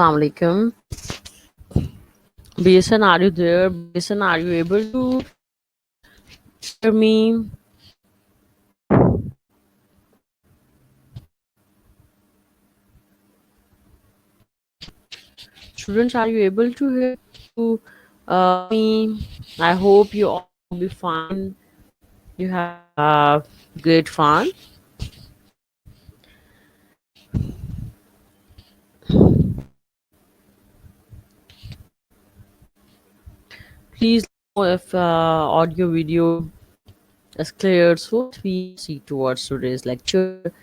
Assalamu alaikum. BSN, are you there? BSN, are you able to hear me? Students, are you able to hear me? I hope you all will be fine. You have great fun. Please know if audio video is clear so that we see towards today's lecture.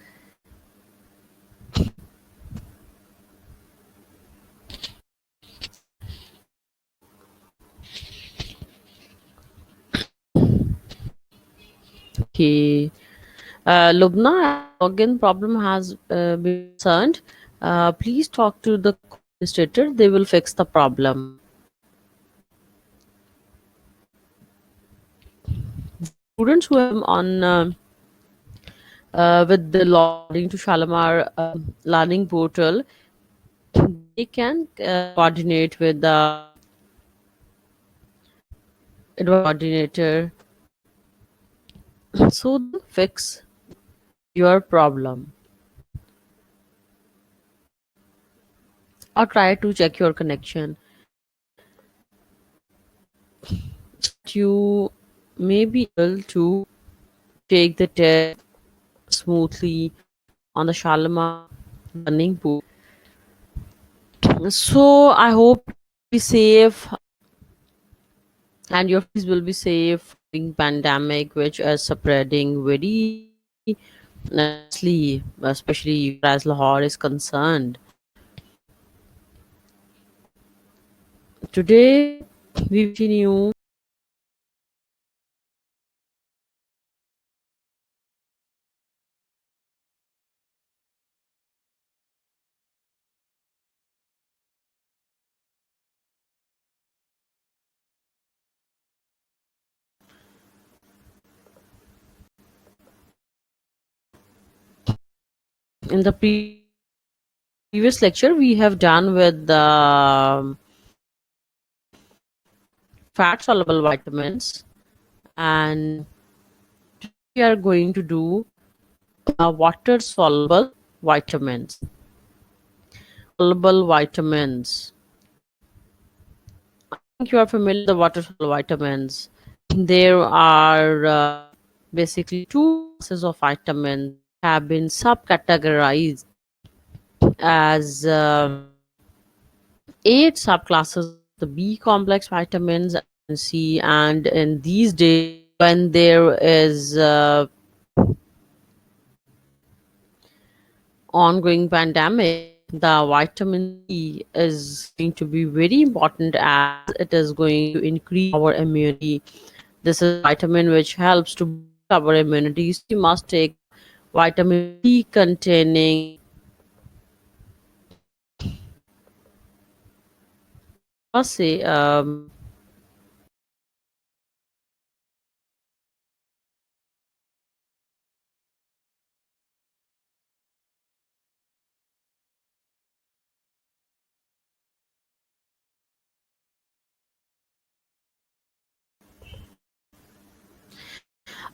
Okay. Lubna, login problem has been concerned. Please talk to the administrator. They will fix the problem. Students who have on with the login to Shalimar learning portal, they can coordinate with the coordinator so they fix your problem or try to check your connection. You may be able to take the test smoothly on the Shalimar learning pool. So I hope be safe and your fees will be safe during pandemic which is spreading very nicely, especially as Lahore is concerned. Today we continue in the previous lecture we have done with the fat soluble vitamins, and we are going to do water soluble vitamins. Soluble vitamins. I think you are familiar with the water soluble vitamins. There are basically two classes of vitamins have been subcategorized as eight subclasses: the B complex vitamins and C. And in these days, when there is ongoing pandemic, the vitamin C is going to be very important as it is going to increase our immunity. This is vitamin which helps to boost our immunity. So you must take vitamin C containing must say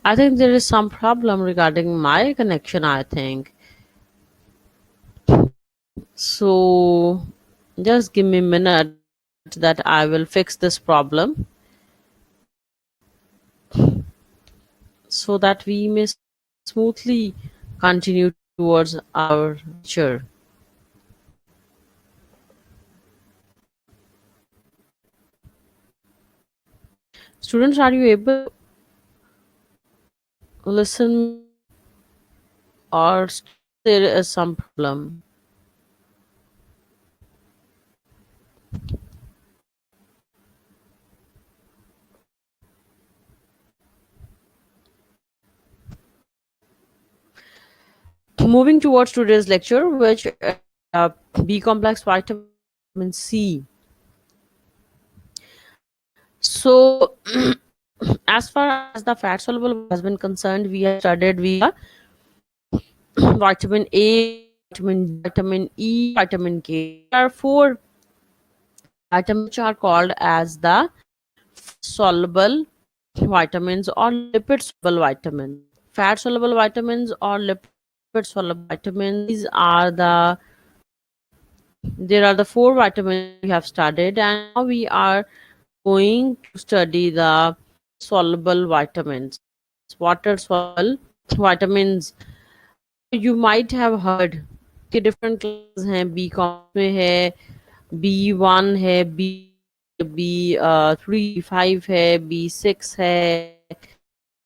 I think there is some problem regarding my connection, I think. So just give me a minute that I will fix this problem so that we may smoothly continue towards our lecture. Students, are you able to listen or there is some problem? Moving towards today's lecture, which uh, B complex vitamin C. So, as far as the fat soluble has been concerned, we have studied via vitamin A, vitamin E, vitamin K. There are four vitamins which are called as the soluble vitamins or lipid soluble vitamins. Fat soluble vitamins or lipid soluble vitamins. There are the four vitamins we have studied, and now we are going to study the soluble vitamins, water soluble vitamins. You might have heard कि different classes हैं, B commerce में है, B1 है, B3 5 है, B6 है,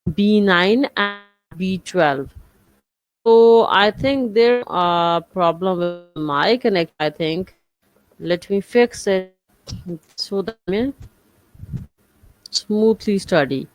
B9 and B12. So I think there problem with my connect. I think let me fix it so that I may smoothly study.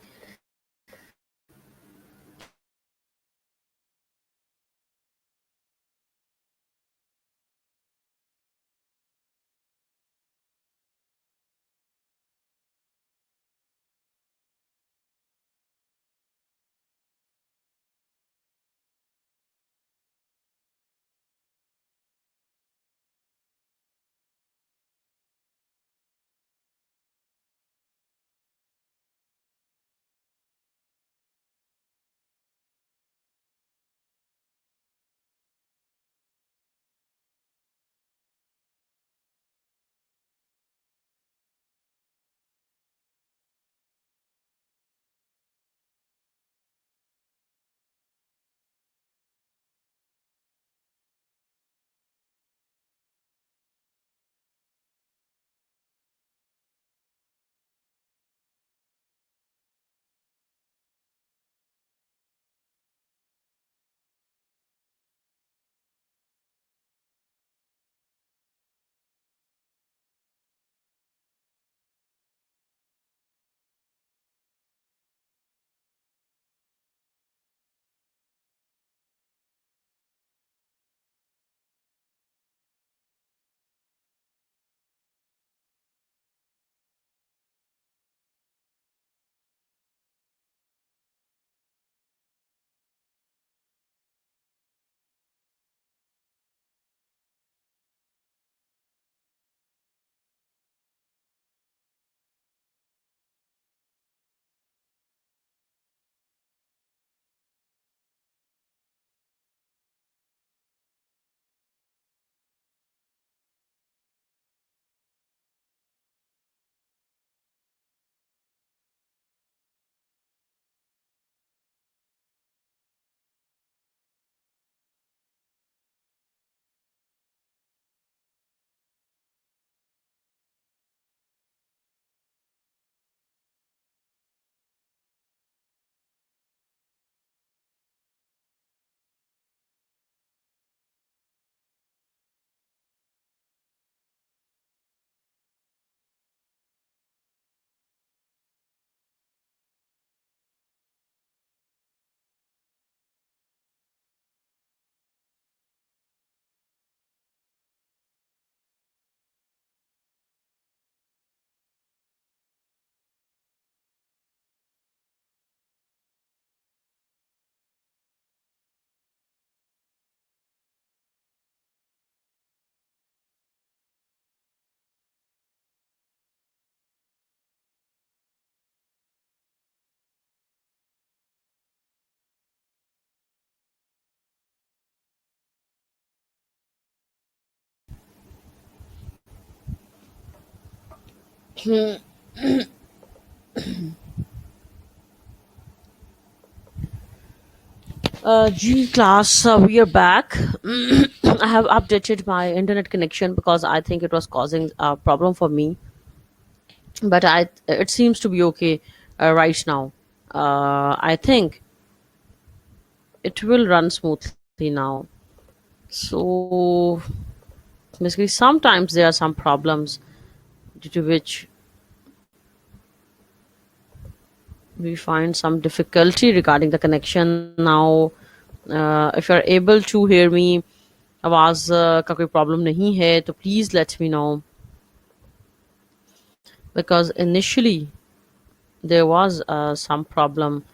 G class, we are back. I have updated my internet connection because I think it was causing a problem for me, but it seems to be okay right now. I think it will run smoothly now. So basically, sometimes there are some problems due to which we find some difficulty regarding the connection now. If you're able to hear me, आवाज का कोई problem नहीं है तो please let me know because initially there was some problem.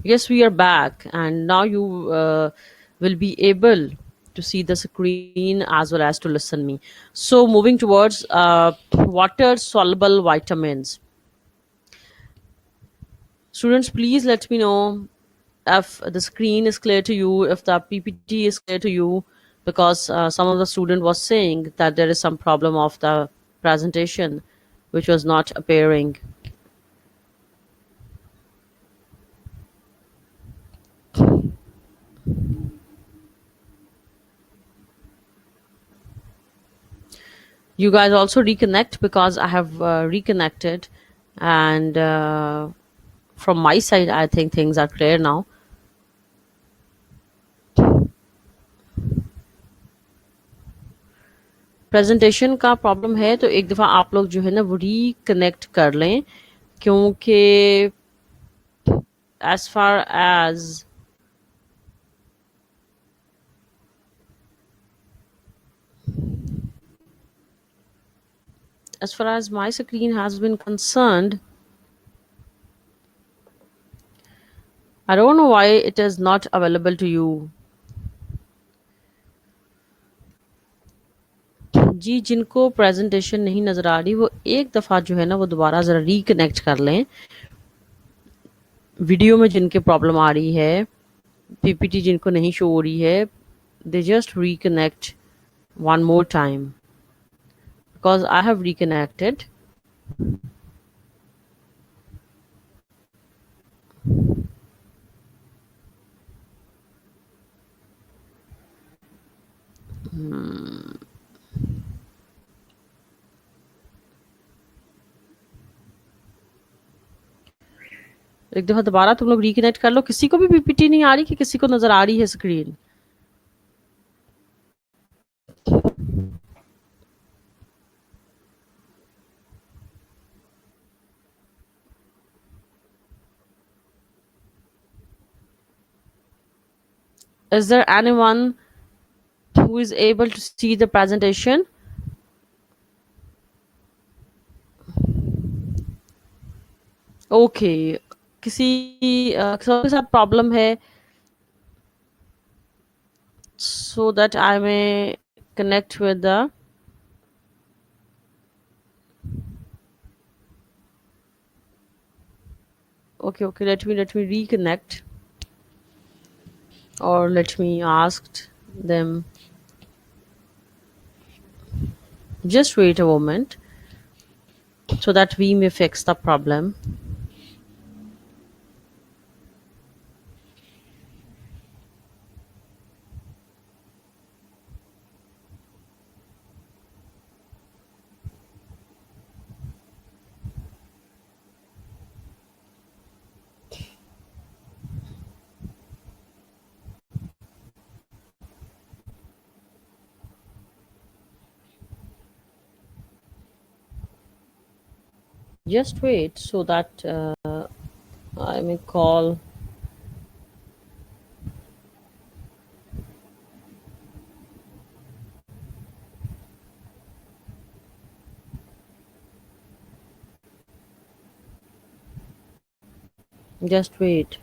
Yes, we are back, and now you will be able to see the screen as well as to listen me. So, moving towards water soluble vitamins. Students, please let me know if the screen is clear to you, if the PPT is clear to you, because some of the student was saying that there is some problem of the presentation which was not appearing. You guys also reconnect because I have reconnected, and from my side, I think things are clear now. Presentation का problem है तो एक दफ़ा आप लोग जो है ना वो रिकनेक्ट कर लें, क्योंकि as far as my screen has been concerned, I don't know why it is not available to you. जी, जिनको प्रेजेंटेशन नहीं नज़र आ रही वो एक दफ़ा जो है ना वो दोबारा ज़रा रिकनेक्ट कर लें। वीडियो में जिनके प्रॉब्लम आ रही है, पीपीटी जिनको नहीं शो हो रही है, they just reconnect one more time because I have reconnected. एक दफ़ा दोबारा तुम लोग रिकनेक्ट कर लो। किसी को भी पीपीटी नहीं आ रही कि किसी को नज़र आ रही है screen? Is there anyone who is able to see the presentation? Okay, किसी सबके साथ प्रॉब्लम है, so that I may connect with the. Okay, okay, let me reconnect, or let me ask them. Just wait a moment so that we may fix the problem. Just wait so that I may call. Just wait.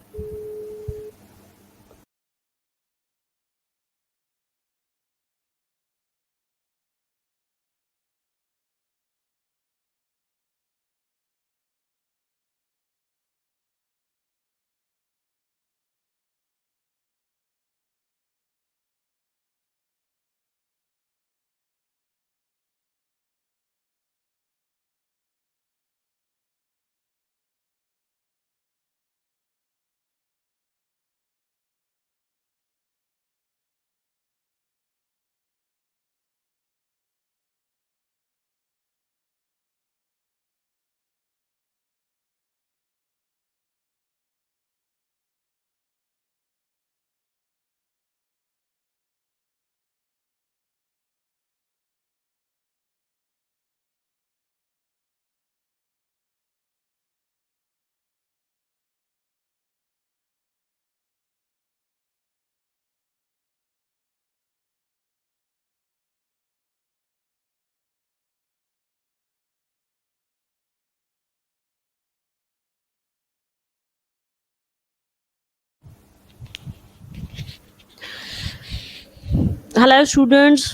Hello, students.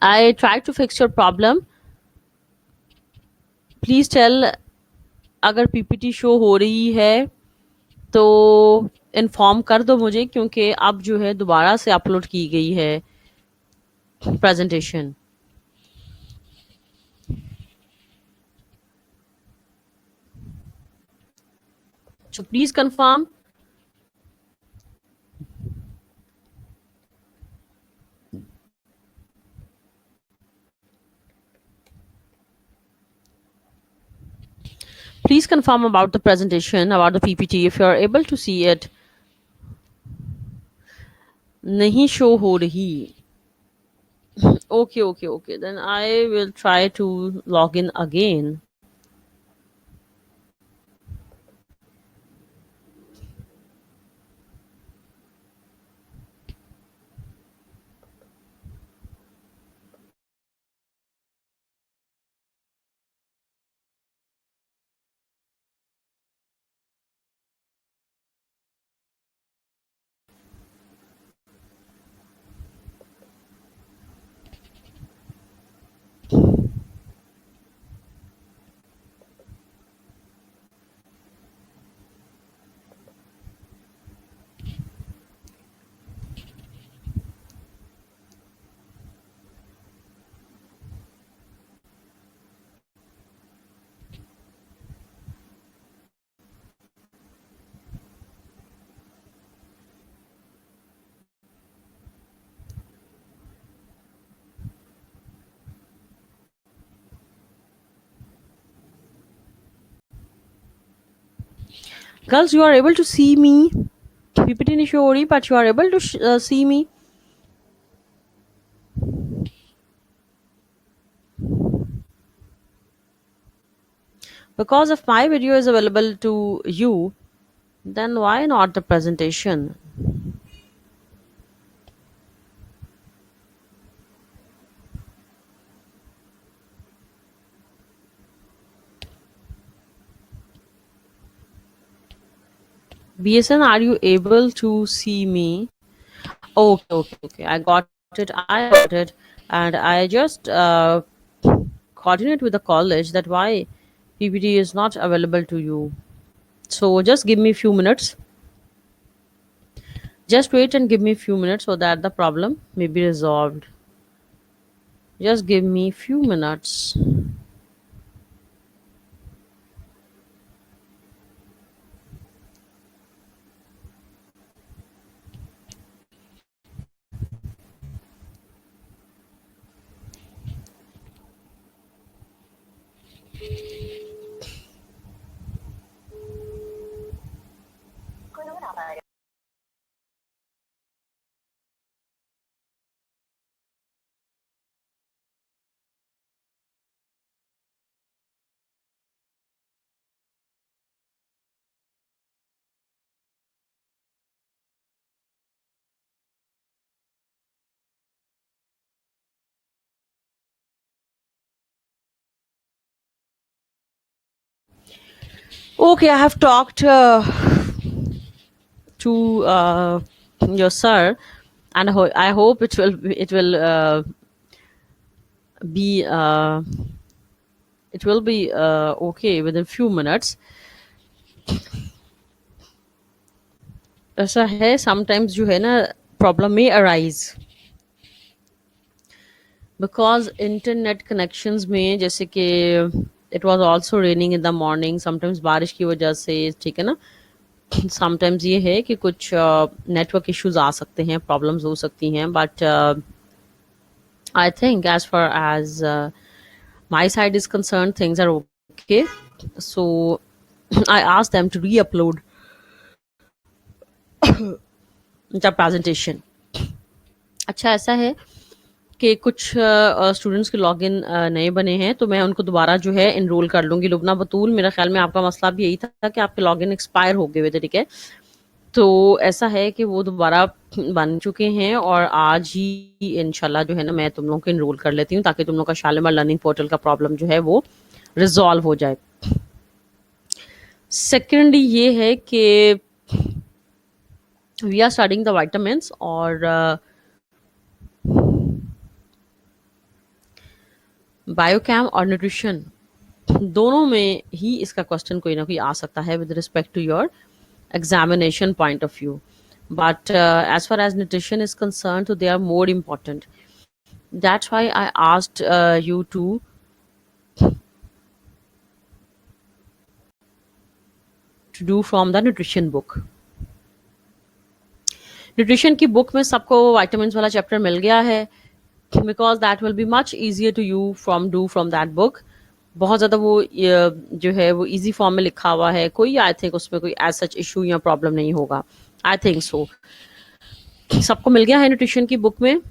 I tried to fix your problem. Please tell अगर PPT show हो रही है तो inform कर दो मुझे, क्योंकि अब जो है दोबारा से अपलोड की गई है presentation. So please confirm. Please confirm about the presentation, about the PPT, if you are able to see it. नहीं शो हो रही. Okay, okay, okay. Then I will try to log in again. Girls, you are able to see me. PPT नहीं show हो रही, but you are able to see me. Because if my video is available to you, then why not the presentation? BSN, are you able to see me? Okay, okay, okay. I got it. I got it. And I just coordinate with the college that why PPT is not available to you. So just give me a few minutes. Just wait and give me a few minutes so that the problem may be resolved. Just give me a few minutes. Okay, I have talked to your sir, and I hope be it will be okay within few minutes. ऐसा है sometimes जो है ना problem may arise because internet connections में जैसे कि it was also raining in the morning, sometimes बारिश की वजह से, ठीक है ना, समटाइम्स ये है कि कुछ नेटवर्क इश्यूज आ सकते हैं, प्रॉब्लम्स हो सकती हैं, but I think as far as my side is concern things are okay. So I ask them to re upload the presentation. अच्छा ऐसा है कि कुछ स्टूडेंट्स के लॉगिन नए बने हैं, तो मैं उनको दोबारा जो है इनरोल कर लूंगी. लुबना बतूल, मेरा ख्याल में आपका मसला भी यही था कि आपके लॉगिन एक्सपायर हो गए थे, ठीक है. तो ऐसा है कि वो दोबारा बन चुके हैं और आज ही इंशाल्लाह जो है ना मैं तुम लोगों को इनरोल कर लेती हूँ ताकि तुम लोग का शालिमार लर्निंग पोर्टल का प्रॉब्लम जो है वो रिजॉल्व हो जाए. सेकेंडली ये है कि we are studying the vitamins और बायोकेम और न्यूट्रिशन दोनों में ही इसका क्वेश्चन कोई ना कोई आ सकता है with respect to your examination point of view. But as far as nutrition is concerned, so they are more important. That's why I asked you to do from the nutrition book. Nutrition की book में सबको vitamins वाला chapter मिल गया है because that will be much easier to you from do from that book. बहुत ज़्यादा वो जो है वो इजी फॉर्म में लिखा हुआ है. कोई आई थिंक उसमें कोई एज सच इशू या प्रॉब्लम नहीं होगा. I think so. सबको मिल गया है न्यूट्रिशन की बुक में.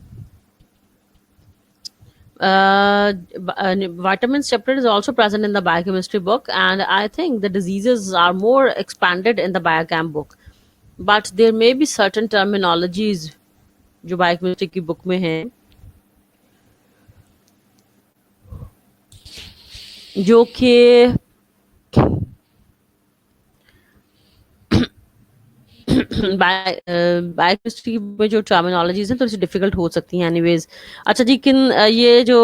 Vitamins chapter is also present in the biochemistry book, and I think the diseases are more expanded in the biochem book, but there may be certain terminologies जो biochemistry की book में हैं जो कि biochemistry में जो terminologies हैं थोड़ी सी डिफिकल्ट हो सकती हैं. एनीवेज अच्छा जी, ये जो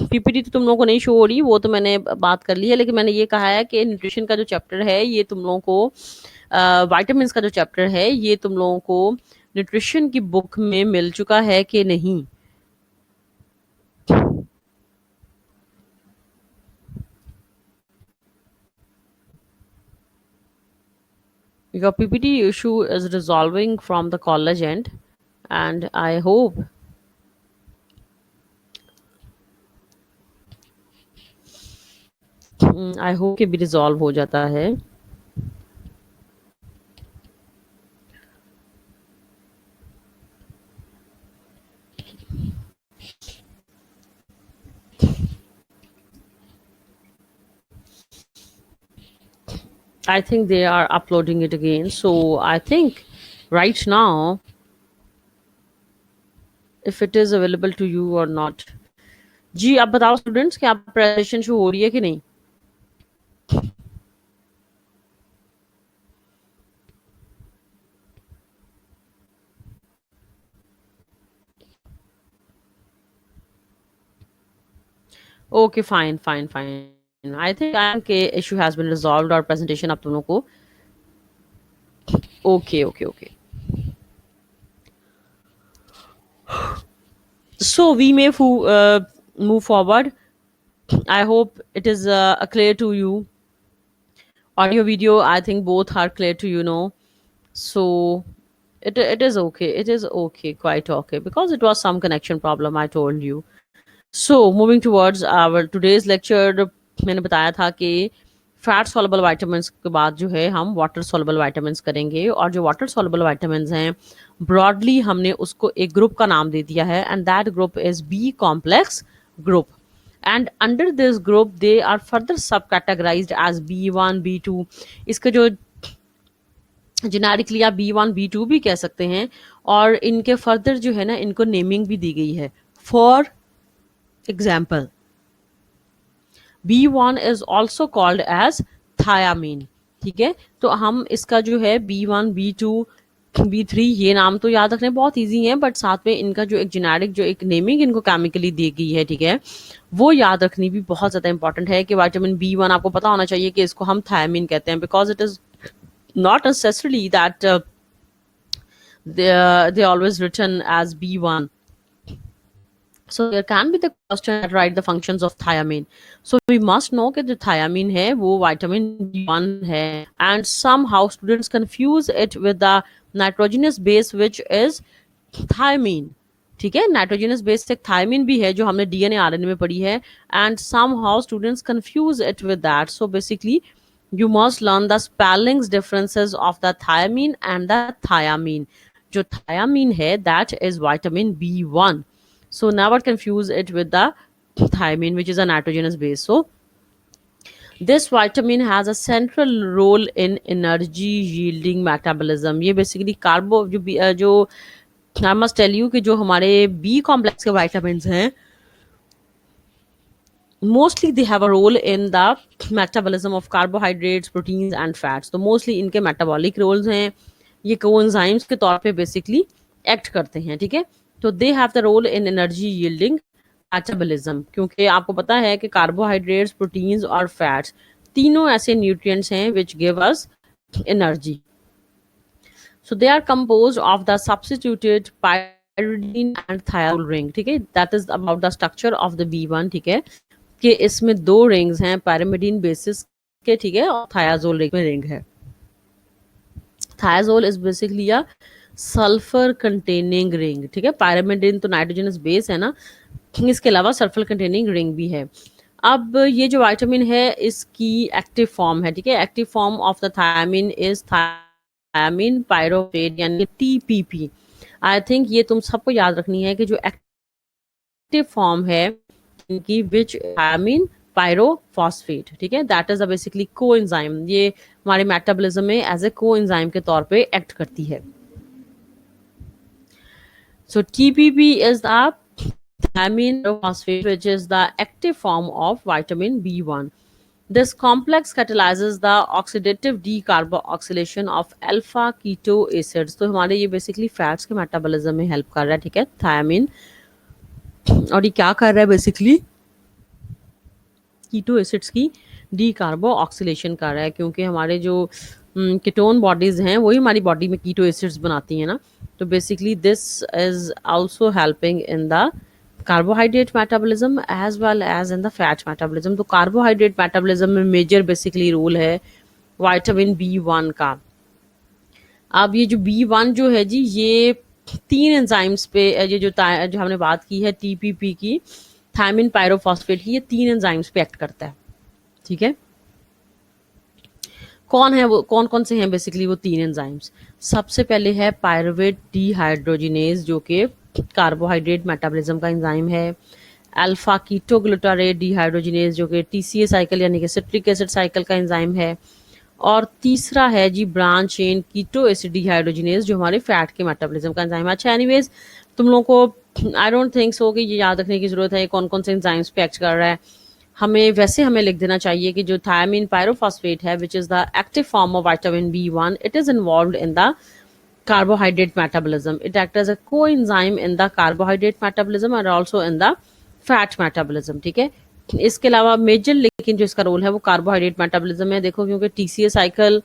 पीपीटी तो तुम लोगों को नहीं शो हो रही, वो तो मैंने बात कर ली है, लेकिन मैंने ये कहा है कि न्यूट्रिशन का जो चैप्टर है ये तुम लोगों को, विटामिन्स का जो चैप्टर है ये तुम लोगों को न्यूट्रिशन की बुक में मिल चुका है कि नहीं. Your PPT issue is resolving from the college end, and I hope कि भी रिजॉल्व हो जाता है. I think they are uploading it again. So I think right now, if it is available to you or not. जी आप बताओ students, क्या presentation show हो रही है कि नहीं? Okay fine fine fine. I think के इशू हैज बीन रिजॉल्व्ड और प्रेजेंटेशन आप दोनों को okay okay okay. So we may move forward. I hope it is clear to you. Audio video, I think both are clear to you know. So it is okay. It is okay, quite okay, because it was some connection problem, I told you. So moving towards our today's lecture, मैंने बताया था कि fat soluble vitamins के बाद जो है हम water soluble vitamins करेंगे, और जो वाटर सॉल्युबल वाइटामिन्स हैं ब्रॉडली हमने उसको एक ग्रुप का नाम दे दिया है, and that group is B complex group. And under this group they are further subcategorised as B1 B2. इसके जो जेनेरिकली आप B1 B2 भी कह सकते हैं, और इनके फर्दर जो है ना इनको नेमिंग भी दी गई है. For example B1 is also called as thiamine. ठीक है, तो हम इसका जो है B1 B2 B3 ये नाम तो याद रखने बहुत इजी है, बट साथ में इनका जो एक जेनेरिक जो एक नेमिंग इनको केमिकली दी गई है, ठीक है, वो याद रखनी भी बहुत ज़्यादा इंपॉर्टेंट है. कि विटामिन B1 आपको पता होना चाहिए कि इसको हम थायमिन कहते हैं, because it is not necessarily that they always written as B1. So there can be the question that write the functions of thiamine. So we must know that the thiamine है वो vitamin B1 है, and somehow students confuse it with the nitrogenous base which is thiamine. ठीक है, nitrogenous base एक thiamine भी है जो हमने डीएनए आरएनए में पढ़ी है, and somehow students confuse it with that. So basically you must learn the spellings differences of the thiamine and the thiamine. जो thiamine है that is vitamin B1. So never confuse it with the thiamine, which is a nitrogenous base. So this vitamin has a central role in energy yielding metabolism. ये basically कार्बो जो I must tell you कि जो हमारे B complex के vitamins हैं, mostly they have a role in the metabolism of carbohydrates, proteins and fats. तो mostly इनके metabolic roles हैं, ये कोएंजाइम्स के तौर पे बेसिकली एक्ट करते हैं, ठीक है। तो they have the role in energy yielding metabolism, क्योंकि आपको पता है कि कार्बोहाइड्रेट्स, प्रोटीन्स और फैट्स तीनों ऐसे न्यूट्रिएंट्स हैं which give us energy. So they are composed of the substituted pyridine and thiazole ring. ठीक है, that is about the structure of the B1. ठीक है, कि इसमें दो रिंग्स हैं pyrimidine basis के, ठीक है, और thiazole ring में रिंग है. Thiazole is basically a sulphur containing ring, ठीक है. pyrimidine तो नाइट्रोजनस बेस है ना, इसके अलावा सल्फर कंटेनिंग रिंग भी है. अब ये जो विटामिन है इसकी एक्टिव फॉर्म है, ठीक है. Active form of the thiamine is thiamine pyrophosphate यानी टीपीपी. आई थिंक ये तुम सबको याद रखनी है कि जो एक्टिव फॉर्म है इनकी विच थायमिन पायरोफॉस्फेट, ठीक है, that is a basically coenzyme. ये हमारे मेटाबॉलिज्म में एज ए कोएंजाइम के तौर पे एक्ट करती है. So TPP is the thiamine phosphate, which is the active form of vitamin B1. This complex catalyzes the oxidative decarboxylation of alpha keto acids. तो हमारे ये बेसिकली फैट्स के मेटाबॉलिज्म में हेल्प कर रहा है, ठीक है, थायमिन. और ये क्या कर रहा है बेसिकली, कीटो एसिड्स की डीकार्बोक्सिलेशन कर रहा है, क्योंकि हमारे जो कीटोन बॉडीज हैं वही हमारी बॉडी में कीटो एसिड्स बनाती हैं ना. तो basically this is also helping in the carbohydrate metabolism as well as in the fat metabolism. तो कार्बोहाइड्रेट मेटाबॉलिज्म में मेजर बेसिकली रोल है विटामिन B1 का. अब ये जो B1 जो है जी, ये 3 एंजाइम्स पे, ये जो हमने बात की है टीपीपी की, थायमिन पायरोफॉस्फेट की, ये 3 एंजाइम्स पे एक्ट करता है, ठीक है. कौन है वो, कौन कौन से हैं बेसिकली वो 3 एंजाइम्स. सबसे पहले है पायरुवेट डीहाइड्रोजिनेज, जो कि कार्बोहाइड्रेट मेटाबॉलिज्म का एंजाइम है. अल्फा कीटोग्लूटारेट डीहाइड्रोजिनेज, जो कि टीसीए साइकिल यानी कि सिट्रिक एसिड साइकिल का एंजाइम है. और तीसरा है जी branch chain keto acid dehydrogenase, जो हमारे फैट के मेटाबॉलिज्म का एंजाइम है. अच्छा, एनीवेज तुम लोगों को आई डोंट थिंक सो कि ये याद रखने की जरूरत है कौन कौन से एंजाइम्स पे एक्ट कर रहा है. हमें लिख देना चाहिए कि जो थायमिन पायरोफॉस्फेट है, which is the active form of vitamin B1, it is involved in the carbohydrate metabolism. It acts as a coenzyme in the carbohydrate metabolism and also in the fat metabolism. ठीक है, इसके अलावा major लेकिन जो इसका role है वो carbohydrate metabolism है. देखो, क्योंकि टीसीए साइकिल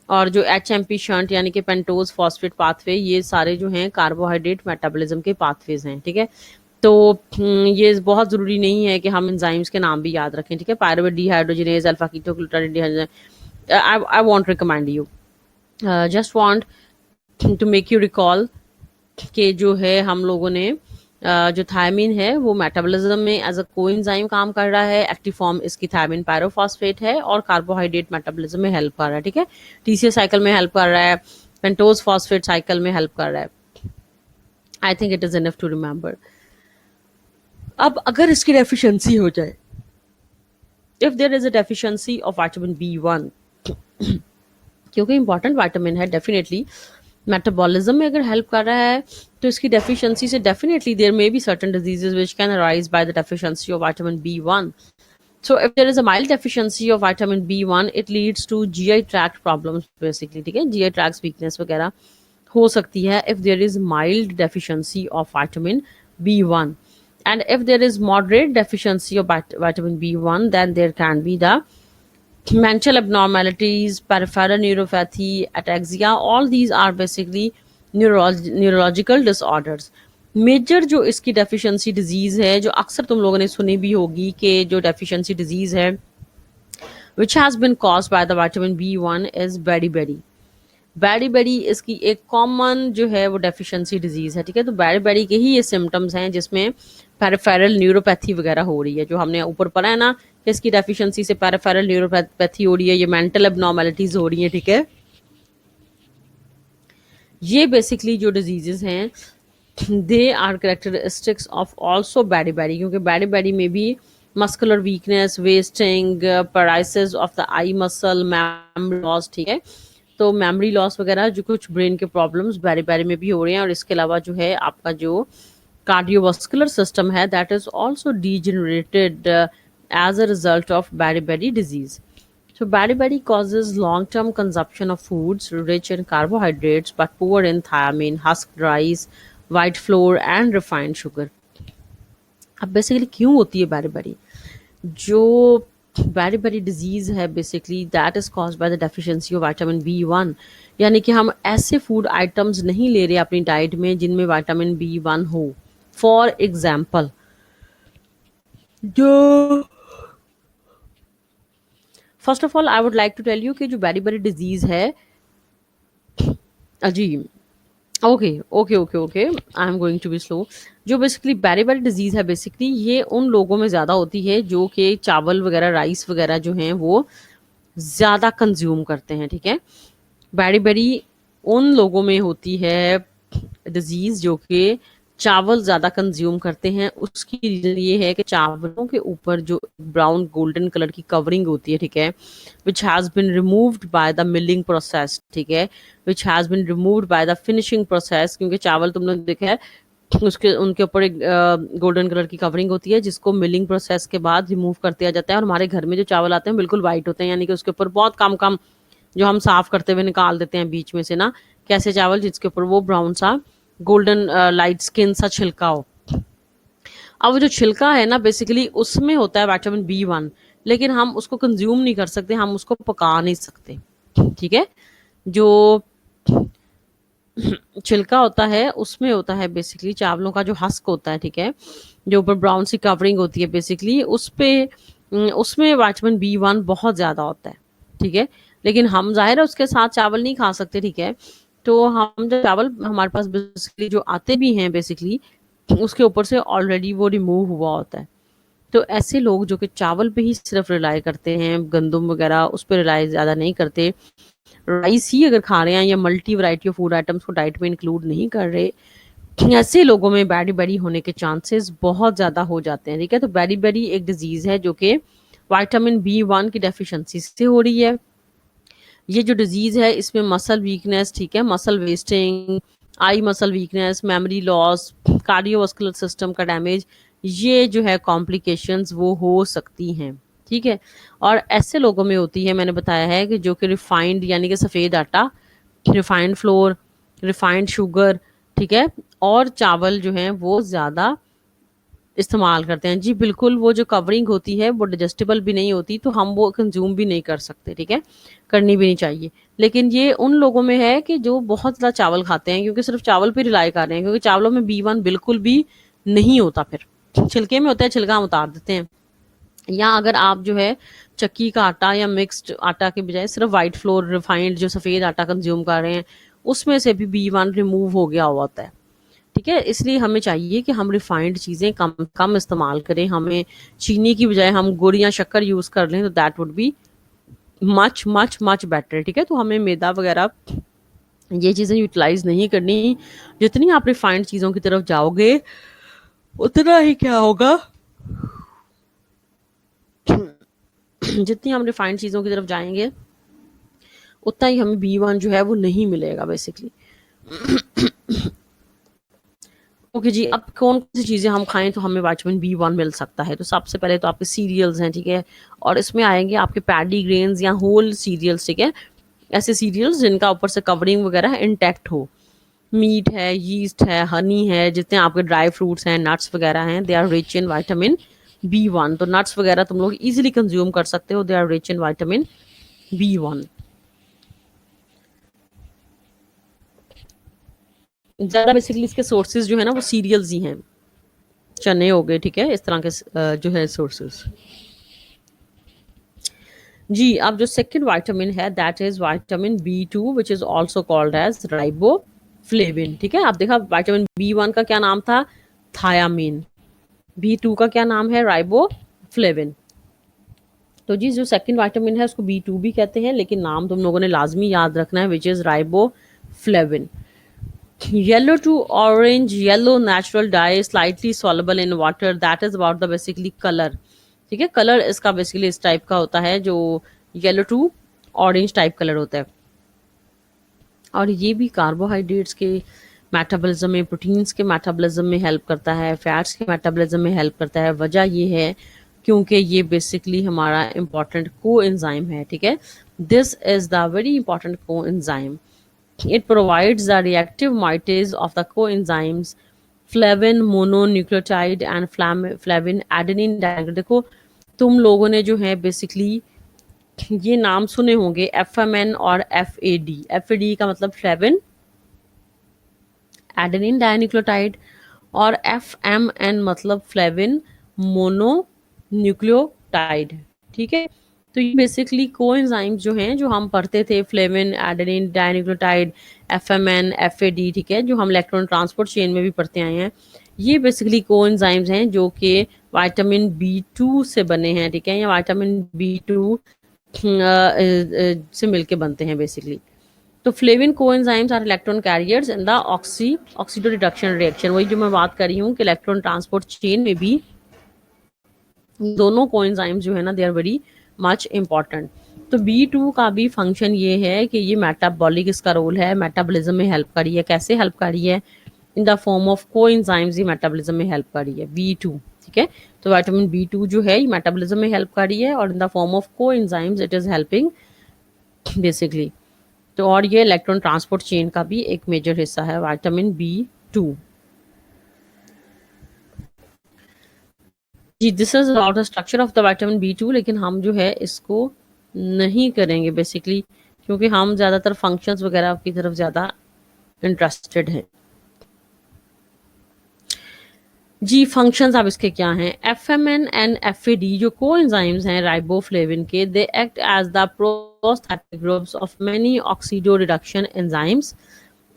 और जो एचएमपी शंट यानी कि पेंटोज फॉस्फेट पाथवे, ये सारे जो हैं कार्बोहाइड्रेट मेटाबॉलिज्म के पाथवेज हैं, ठीक है. तो ये बहुत जरूरी नहीं है कि हम एंजाइम्स के नाम भी याद रखें, ठीक है. Pyruvate dehydrogenase, alpha ketoglutarate dehydrogenase, I want recommend you, just want to make you recall कि जो है हम लोगों ने जो थायमिन है वो मेटाबॉलिज्म में एज अ कोएंजाइम काम कर रहा है. एक्टिव फॉर्म इसकी थायमिन पायरोफॉस्फेट है और कार्बोहाइड्रेट मेटाबॉलिज्म में हेल्प कर रहा है, ठीक है. टीसीए साइकिल में हेल्प कर रहा है, पेंटोज फॉस्फेट साइकिल में हेल्प कर रहा है. I think it is enough to remember. अब अगर इसकी डेफिशिएंसी हो जाए, if there is a deficiency of vitamin B1, क्योंकि इंपॉर्टेंट विटामिन है, डेफिनेटली मेटाबॉलिज्म में अगर हेल्प कर रहा है, तो इसकी डेफिशिएंसी से definitely there may be certain diseases which can arise by the deficiency of vitamin B1. So if there is a mild deficiency of vitamin B1, it leads to GI tract problems basically, ठीक है. GI tract weakness वगैरह हो सकती है if there is mild deficiency of vitamin B1. And if there is moderate deficiency of vitamin B1, then there can be the mental abnormalities, peripheral neuropathy, ataxia. All these are basically neurological disorders. Major जो इसकी deficiency disease है, जो अक्सर तुम लोगों ने सुनी भी होगी कि जो डेफिशिएंसी डिजीज है which has been caused by the vitamin B1 is beriberi इसकी एक कॉमन जो है वो डेफिशिएंसी डिजीज है, ठीक है. तो बेरी के ही ये सिम्टम्स हैं जिसमें पेरिफेरल न्यूरोपैथी वगैरह हो रही है, जो हमने ऊपर पढ़ा है ना कि इसकी डेफिशिएंसी से पेरिफेरल न्यूरोपैथी हो रही है, ये मेंटल एबनॉर्मलिटीज हो रही है, ठीक है. ये बेसिकली जो डिजीजेस हैं they are characteristics of also beri, क्योंकि बेरी में भी muscular weakness, wasting, paralysis of the eye muscle, memory loss, ठीक है. तो मेमोरी लॉस वगैरह जो कुछ ब्रेन के प्रॉब्लम्स बेरी में भी हो रहे हैं. और इसके अलावा जो है आपका जो कार्डियोवास्कुलर सिस्टम है that is also degenerated as a result of beri disease. So beriberi causes long-term consumption of foods rich in carbohydrates but poor in thiamine, husked rice, white flour, and refined sugar. अब basically क्यों होती है beriberi? जो beriberi disease है basically that is caused by the deficiency of vitamin B1, यानी कि हम ऐसे फूड आइटम्स नहीं ले रहे अपनी डाइट में जिनमें विटामिन B1 हो. फॉर एग्जाम्पल, जो first of all I would like to tell you कि जो beriberi डिजीज है, जी, okay okay okay okay, I am going to be slow. जो बेसिकली beriberi डिजीज है बेसिकली ये उन लोगों में ज़्यादा होती है जो कि चावल वगैरह राइस वगैरह जो हैं वो ज़्यादा कंज्यूम करते हैं. ठीक है, beriberi उन लोगों में होती है डिजीज जो कि चावल ज़्यादा कंज्यूम करते हैं. उसकी रीज़न ये है कि चावलों के ऊपर जो ब्राउन गोल्डन कलर की कवरिंग होती है, ठीक है, which has been removed by the milling process, ठीक है, which has been removed by the finishing process. क्योंकि चावल तुमने देखा है उसके उनके ऊपर एक गोल्डन कलर की कवरिंग होती है जिसको मिलिंग प्रोसेस के बाद रिमूव कर दिया जाता है. और हमारे घर में जो चावल आते हैं बिल्कुल वाइट होते हैं, यानी कि उसके ऊपर बहुत कम कम जो हम साफ करते हुए निकाल देते हैं बीच में से ना, कैसे चावल जिसके ऊपर वो ब्राउन सा गोल्डन लाइट स्किन सा छिलका हो. अब वो जो छिलका है ना बेसिकली उसमें होता है विटामिन B1, लेकिन हम उसको कंज्यूम नहीं कर सकते, हम उसको पका नहीं सकते. ठीक है, जो छिलका होता है उसमें होता है बेसिकली चावलों का जो हस्क होता है, ठीक है, जो ऊपर ब्राउन सी कवरिंग होती है बेसिकली उस पे उसमें विटामिन B1 बहुत ज़्यादा होता है. ठीक है, लेकिन हम जाहिर है उसके साथ चावल नहीं खा सकते. ठीक है, तो हम जब चावल हमारे पास बेसिकली जो आते भी हैं बेसिकली उसके ऊपर से ऑलरेडी वो रिमूव हुआ होता है. तो ऐसे लोग जो कि चावल पे ही सिर्फ रिलाई करते हैं, गंदम वगैरह उस पर रिलाई ज़्यादा नहीं करते, राइस ही अगर खा रहे हैं या multi variety of food items को डाइट में इंक्लूड नहीं कर रहे, ऐसे लोगों में beriberi होने के चांसेस बहुत ज़्यादा हो जाते हैं. ठीक है, तो beriberi एक डिजीज़ है जो कि विटामिन B1 की डेफिशिएंसी से हो रही है. ये जो डिजीज़ है इसमें मसल वीकनेस, ठीक है, muscle wasting, eye muscle weakness, memory loss, cardiovascular system का डैमेज, ये जो है कॉम्प्लिकेशंस वो हो सकती हैं. ठीक है, और ऐसे लोगों में होती है, मैंने बताया है कि जो कि रिफाइंड यानी कि सफ़ेद आटा, रिफाइंड फ्लोर, रिफाइंड शुगर, ठीक है, और चावल जो हैं वो ज़्यादा इस्तेमाल करते हैं. जी बिल्कुल, वो जो कवरिंग होती है वो डाइजेस्टिबल भी नहीं होती, तो हम वो कंज्यूम भी नहीं कर सकते. ठीक है, करनी भी नहीं चाहिए. लेकिन ये उन लोगों में है कि जो बहुत ज़्यादा चावल खाते हैं, क्योंकि सिर्फ चावल पे रिलाई कर रहे हैं, क्योंकि चावलों में B1 बिल्कुल भी नहीं होता. फिर छिलके में होता है, छिलका हम उतार देते हैं. या अगर आप जो है चक्की का आटा या मिक्स्ड आटा के बजाय सिर्फ वाइट फ्लोर रिफाइंड जो सफ़ेद आटा कंज्यूम कर रहे हैं उसमें से भी B1 रिमूव हो गया हुआ होता है. ठीक है, इसलिए हमें चाहिए कि हम रिफाइंड चीज़ें कम कम इस्तेमाल करें. हमें चीनी की बजाय हम गुड़ या शक्कर यूज़ कर लें तो that would be much much much better. ठीक है, तो हमें मैदा वगैरह ये चीज़ें यूटिलाइज नहीं करनी. जितनी आप रिफाइंड चीज़ों की तरफ जाओगे उतना ही क्या होगा, जितनी हम रिफाइंड चीज़ों की तरफ जाएंगे उतना ही हमें B1 जो है वो नहीं मिलेगा बेसिकली. ओके जी, अब कौन सी चीज़ें हम खाएं तो हमें विटामिन B1 मिल सकता है. तो सबसे पहले तो आपके सीरियल्स हैं, ठीक है, और इसमें आएंगे आपके पैडी ग्रेन्स या होल सीरियल्स. ठीक है, ऐसे सीरियल्स जिनका ऊपर से कवरिंग वगैरह इंटैक्ट हो. मीट है, यीस्ट है, हनी है, जितने आपके ड्राई फ्रूट्स हैं, नट्स वगैरह हैं, they are rich in vitamin B1. तो नट्स वगैरह तुम लोग इजीली कंज्यूम कर सकते हो, they are rich in vitamin B1. ज़्यादा बेसिकली इसके सोर्सेज जो है ना वो सीरियल्स ही हैं, चने हो गए. ठीक है, इस तरह के जो है सोर्सेज. जी, अब जो सेकंड विटामिन है that is vitamin B2 which is also called as riboflavin. ठीक है, आप देखा विटामिन B1 का क्या नाम था, थायामीन. B2 का क्या नाम है, राइबोफ्लेविन. तो जी जो सेकंड विटामिन है उसको B2 भी कहते हैं, लेकिन नाम तुम लोगों ने लाजमी याद रखना है which is riboflavin. Yellow to orange, yellow natural dye, slightly soluble in water. That is about the basically color. ठीक है, कलर इसका बेसिकली इस टाइप का होता है जो yellow to orange type colour होता है. और ये भी कार्बोहाइड्रेट्स के मेटाबॉलिज्म में, प्रोटीन्स के मेटाबॉलिज्म में हेल्प करता है, फैट्स के मेटाबॉलिज्म में हेल्प करता है. वजह ये है क्योंकि ये बेसिकली हमारा इम्पॉर्टेंट को एंजाइम है, ठीक है। This is the very important को enzyme. It provides the reactive moieties of the coenzymes flavin mononucleotide and flavin adenine dinucleotide. देखो तुम लोगों ने जो है बेसिकली ये नाम सुने होंगे FMN और FAD. FAD का मतलब फ्लेविन एडेनिन डाइन्यूक्लियोटाइड और FMN मतलब फ्लेविन मोनोन्यूक्लियोटाइड, ठीक है। तो ये बेसिकली कोएंजाइम्स जो हैं जो हम पढ़ते थे, flavin adenine dinucleotide, FMN FAD, ठीक है, जो हम इलेक्ट्रॉन ट्रांसपोर्ट चेन में भी पढ़ते आए हैं, ये बेसिकली कोएंजाइम्स हैं जो कि विटामिन B2 से बने हैं, ठीक है, या विटामिन B2 से मिलके बनते हैं बेसिकली. तो flavin coenzymes are electron carriers in the oxido reduction reaction. वही जो मैं बात कर रही हूँ कि इलेक्ट्रॉन ट्रांसपोर्ट चेन में भी दोनों कोएंजाइम्स जो है ना, they are very much important. तो B2 का भी फंक्शन ये है कि ये मेटाबॉलिक, इसका रोल है, मेटाबॉलिज्म में हेल्प करी है. कैसे हेल्प करी है? In the form of coenzymes, ये मेटाबॉलिज्म में हेल्प करी है B2, ठीक है. तो विटामिन B2 जो है ये मेटाबॉलिज्म में हेल्प करी है और in the form of coenzymes it is helping basically. तो और ये इलेक्ट्रॉन ट्रांसपोर्ट चेन का भी एक मेजर हिस्सा है विटामिन B2. जी, this is about the structure of the vitamin B2, लेकिन हम जो है इसको नहीं करेंगे बेसिकली क्योंकि हम ज़्यादातर फंक्शंस वगैरह की तरफ ज़्यादा इंटरेस्टेड हैं. जी, फंक्शंस अब इसके क्या हैं? FMN एंड FAD जो कोएंजाइम्स हैं राइबोफ्लेविन के, they act as the prosthetic groups of many oxidoreduction enzymes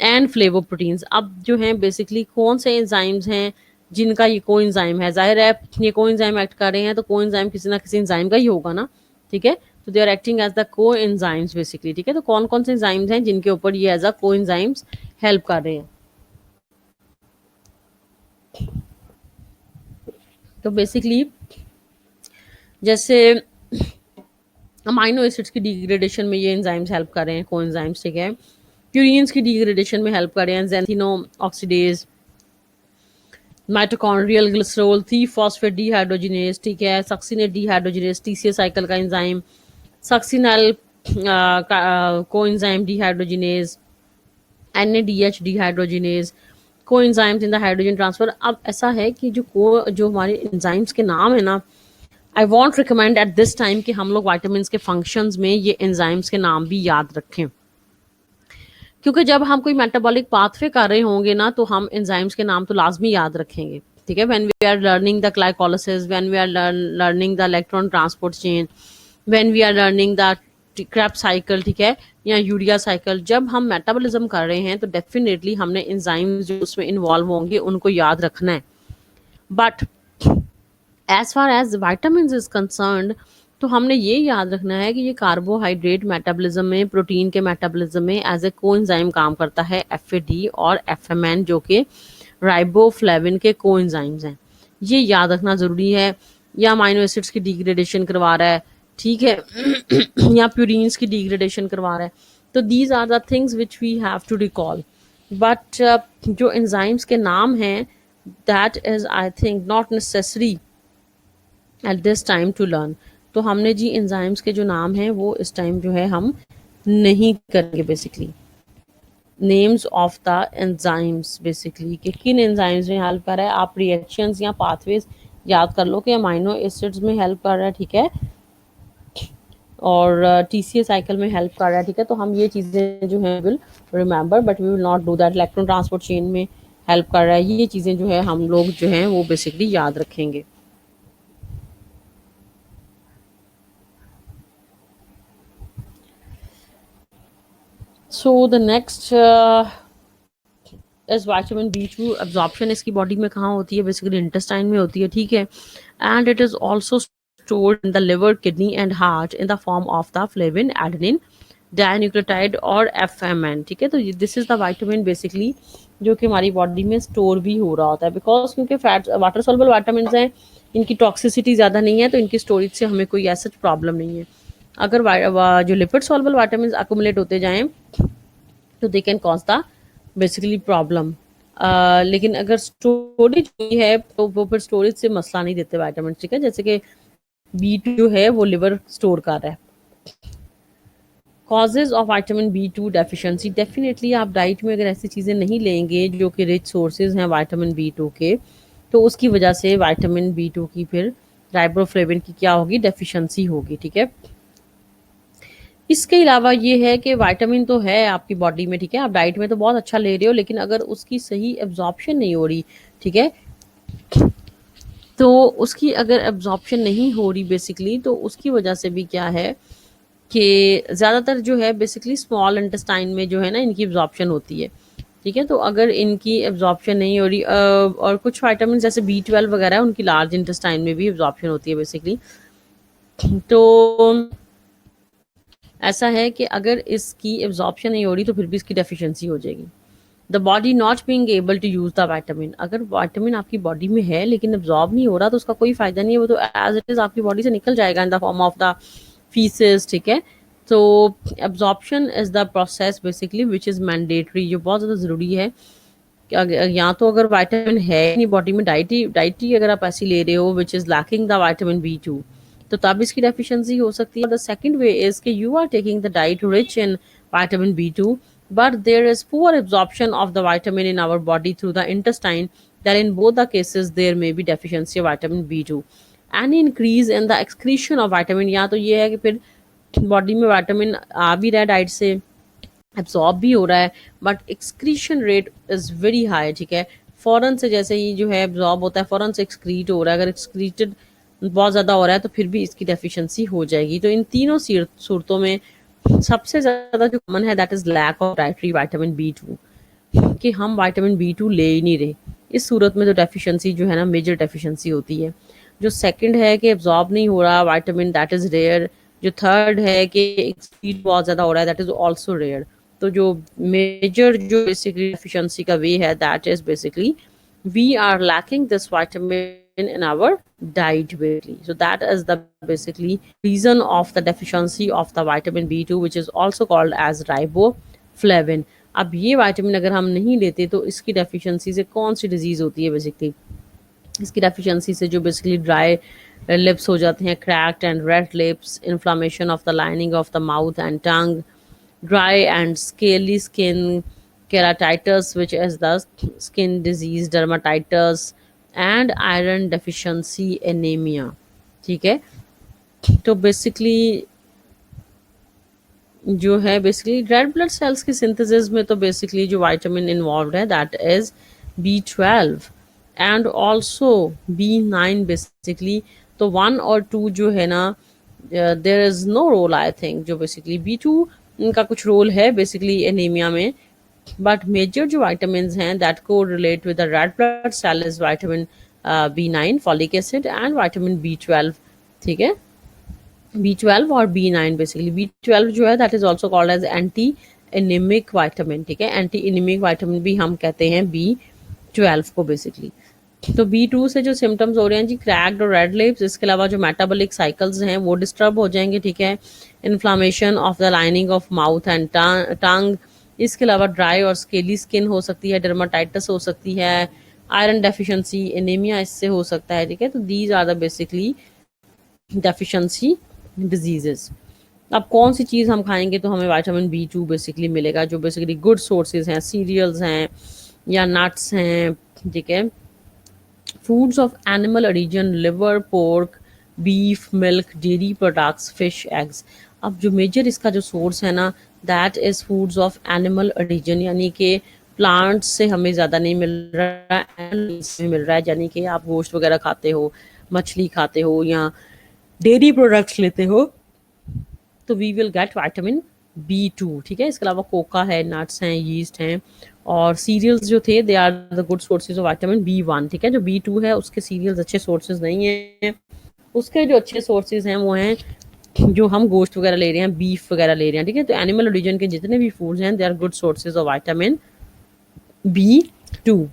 and flavoproteins. अब जो हैं बेसिकली कौन से एंजाइम्स हैं जिनका ये कोएंजाइम है? जाहिर है ये कोएंजाइम एक्ट कर रहे हैं तो कोएंजाइम किसी ना किसी एंजाइम का ही होगा ना, ठीक है. तो they are acting as the coenzymes basically, ठीक है. तो कौन कौन से एंजाइम्स हैं जिनके ऊपर ये एज अ कोएंजाइम्स हेल्प कर रहे हैं? तो बेसिकली जैसे अमाइनो एसिड्स की डिग्रेडेशन में ये एंजाइम्स हेल्प कर रहे हैं, कोएंजाइम्स, ठीक है. प्यूरिन्स की डिग्रेडेशन में हेल्प कर रहे हैं ज़ैंथिनो ऑक्सीडेज, माइटोकॉन्ड्रियल ग्लिसरॉल 3-फॉस्फेट डिहाइड्रोजिनेज, ठीक है, सक्सिनेट डिहाइड्रोजिनेज, TCA साइकिल का enzyme, succinyl coenzyme dehydrogenase, NADH dehydrogenase, coenzymes in the hydrogen transfer. अब ऐसा है कि जो हमारे एंजाइम्स के नाम है ना, I want recommend eight this time कि हम लोग वाइटामिन के फंक्शंस में ये एंजाइम्स के नाम भी याद रखें, क्योंकि जब हम कोई मेटाबॉलिक पाथवे कर रहे होंगे ना तो हम एंजाइम्स के नाम तो लाजमी याद रखेंगे, ठीक है. When we are learning the glycolysis, when we are learning the electron transport chain, when we are learning the Krebs cycle, ठीक है, या यूरिया साइकिल, जब हम मेटाबॉलिज्म कर रहे हैं तो डेफिनेटली हमने एंजाइम्स जो उसमें इन्वॉल्व होंगे उनको याद रखना है. But as far as vitamin is concerned तो हमने ये याद रखना है कि ये कार्बोहाइड्रेट मेटाबॉलिज्म में, प्रोटीन के मेटाबॉलिज्म में एज ए कोएंजाइम काम करता है, FAD और FMN जो कि राइबोफ्लेविन के कोएंजाइम्स हैं. ये याद रखना ज़रूरी है. या अमाइनो एसिड्स की डिग्रेडेशन करवा रहा है, ठीक है, या प्यूरिन्स की डिग्रेडेशन करवा रहा है. तो these are the things which we have to recall. But जो एंजाइम्स के नाम हैं that is I think not necessary at this time to learn. तो हमने जी एंजाइम्स के जो नाम हैं वो इस टाइम जो है हम नहीं करेंगे basically. Names of the enzymes basically कि किन एंजाइम्स में हेल्प कर रहा है. आप रिएक्शंस या पाथवेज याद कर लो कि अमाइनो एसिड्स में हेल्प कर रहा है, ठीक है, और TCA साइकिल में हेल्प कर रहा है, ठीक है. तो हम ये चीज़ें जो हैं will remember, but we will not do that. Electron transport chain में हेल्प कर रहा है, ये चीज़ें जो है हम लोग जो हैं वो बेसिकली याद रखेंगे. So the next is vitamin B2 absorption. इसकी बॉडी में कहाँ होती है? बेसिकली इंटेस्टाइन में होती है, ठीक है. And it is also stored in the liver, kidney and heart in the form of the flavin adenine dinucleotide और FMN, ठीक है. तो this is the vitamin basically जो कि हमारी बॉडी में स्टोर भी हो रहा होता है, बिकॉज क्योंकि फैट वाटर सॉल्युबल विटामिन हैं, इनकी टॉक्सिसिटी ज़्यादा नहीं है तो इनकी स्टोरेज से हमें कोई ऐसा प्रॉब्लम नहीं है. अगर जो लिपिड सॉल्युबल विटामिन अकोमुलेट होते जाएं तो they can cause the basically problem. लेकिन अगर स्टोरेज हुई है तो वो फिर स्टोरेज से मसला नहीं देते विटामिन, ठीक है. जैसे कि B2 जो है वो लिवर स्टोर कर रहा है। Causes of vitamin B2 deficiency, definitely आप डाइट में अगर ऐसी चीज़ें नहीं लेंगे जो कि रिच सोर्सेज हैं विटामिन B2 के, तो उसकी वजह से विटामिन B2 की फिर राइबोफ्लेविन की क्या होगी, डेफिशिएंसी होगी। ठीक है, इसके अलावा ये है कि विटामिन तो है आपकी बॉडी में, ठीक है, आप डाइट में तो बहुत अच्छा ले रहे हो, लेकिन अगर उसकी सही एब्जॉर्प्शन नहीं हो रही, ठीक है, तो उसकी अगर एब्जॉर्प्शन नहीं हो रही बेसिकली, तो उसकी वजह से भी क्या है कि ज़्यादातर जो है बेसिकली स्मॉल इंटेस्टाइन में जो है ना इनकी एब्जॉर्प्शन होती है। ठीक है, तो अगर इनकी एब्जॉर्प्शन नहीं हो रही और कुछ विटामिन जैसे B12 वगैरह है उनकी लार्ज इंटेस्टाइन में भी एब्जॉर्प्शन होती है बेसिकली। तो ऐसा है कि अगर इसकी एब्जॉर्प्शन नहीं हो रही तो फिर भी इसकी डेफिशिएंसी हो जाएगी। The body not being able to use the vitamin, अगर विटामिन आपकी बॉडी में है लेकिन एब्जॉर्ब नहीं हो रहा तो उसका कोई फायदा नहीं है, वो तो एज इट इज आपकी बॉडी से निकल जाएगा in the form of the faeces. ठीक है, तो absorption is the process basically which is mandatory, जो बहुत ज़्यादा ज़रूरी है। या तो अगर विटामिन है नहीं बॉडी में, डाइटी अगर आप ऐसी ले रहे हो which is lacking the vitamin B2, तो तब इसकी डेफिशिएंसी हो सकती है। द सेकंड वे इज कि you are taking the diet rich in vitamin B2 but there is poor absorption of the vitamin in our body through the intestine, that in both the cases there may be deficiency of vitamin B2. Any increase in the excretion of vitamin, या तो ये है कि फिर body में vitamin आ भी रहा है डाइट से, एब्जॉर्ब भी हो रहा है, but excretion rate is very high. ठीक है, फ़ौरन से जैसे ही जो है एब्जॉर्ब होता है फ़ौरन से एक्सक्रीट हो रहा है, अगर एक्सक्रीटेड बहुत ज़्यादा हो रहा है तो फिर भी इसकी डेफिशिएंसी हो जाएगी। तो इन तीनों सूरतों में सबसे ज़्यादा जो कॉमन है that is lack of dietary vitamin B2, कि हम विटामिन B2 ले ही नहीं रहे। इस सूरत में तो डेफिशिएंसी जो है ना मेजर डेफिशिएंसी होती है। जो सेकंड है कि एब्जॉर्ब नहीं हो रहा विटामिन, दैट इज़ रेयर। जो थर्ड है कि एक्सक्रीट बहुत ज़्यादा हो रहा है, दैट इज़ ऑल्सो रेयर। तो जो मेजर जो बेसिकली डेफिशिएंसी का वे है that is basically we are lacking this vitamin in our diet basically. So that is the basically reason of the deficiency of the vitamin B2, which is also called as riboflavin. अब ये vitamin अगर हम नहीं लेते तो इसकी deficiency से कौन सी डिजीज होती है बेसिकली, इसकी डेफिशिएंसी से जो बेसिकली ड्राई लिप्स हो जाते हैं, cracked and red lips, inflammation of the lining of the mouth and tongue, dry and scaly skin, keratitis, which is the skin disease, dermatitis, and iron deficiency anemia. ठीक है, तो basically जो है basically red blood cells की synthesis में तो basically जो vitamin involve है that is B12 and also B9 basically. तो 1 और 2 जो है ना there is no role I think, जो बेसिकली B2 इनका कुछ रोल है बेसिकली एनीमिया में, बट मेजर जो विटामिन हैं दैट को relate with the red blood cell is vitamin B9, folic acid and vitamin B12। ठीक है, B12 और B9 बेसिकली। B12 जो है that is also called as anti anaemic vitamin. ठीक है, एंटी एनिमिक वाइटामिन भी हम कहते हैं B12 को बेसिकली। तो B2 से जो सिम्टम्स हो रहे हैं जी, क्रैक्ड और रेड लिप्स, इसके अलावा जो मेटाबॉलिक साइकिल्स हैं वो डिस्टर्ब हो जाएंगे। ठीक है, inflammation of the lining of mouth and tongue, इसके अलावा ड्राई और स्केली स्किन हो सकती है, डर्माटाइटिस हो सकती है, आयरन डेफिशिएंसी, एनीमिया इससे हो सकता है। ठीक है, तो these are the basically deficiency diseases. अब कौन सी चीज़ हम खाएंगे तो हमें विटामिन B2 बेसिकली मिलेगा, जो बेसिकली गुड सोर्सेज हैं, सीरियल्स हैं या नट्स हैं। ठीक है, foods of animal origin, liver, pork, beef, milk, dairy products, fish, eggs. अब जो मेजर इसका जो सोर्स है ना that is foods of animal origin, यानी कि प्लांट्स से हमें ज़्यादा नहीं मिल रहा है, एनिमल्स से मिल रहा है, यानी कि आप गोश्त वगैरह खाते हो, मछली खाते हो या डेयरी प्रोडक्ट्स लेते हो तो we will gate vitamin B2। ठीक है, इसके अलावा कोका है, नट्स हैं, यीस्ट हैं, और सीरियल्स जो थे they are the good sources of vitamin B1। ठीक है, जो B2 है उसके सीरियल्स अच्छे सोर्सेज नहीं हैं, उसके जो अच्छे सोर्सेज हैं वो हैं जो हम गोश्त वगैरह ले रहे हैं, बीफ वगैरह ले रहे हैं। ठीक है, तो एनिमल ओरिजिन के जितने भी फूड्स हैं they are good sources of vitamin B2।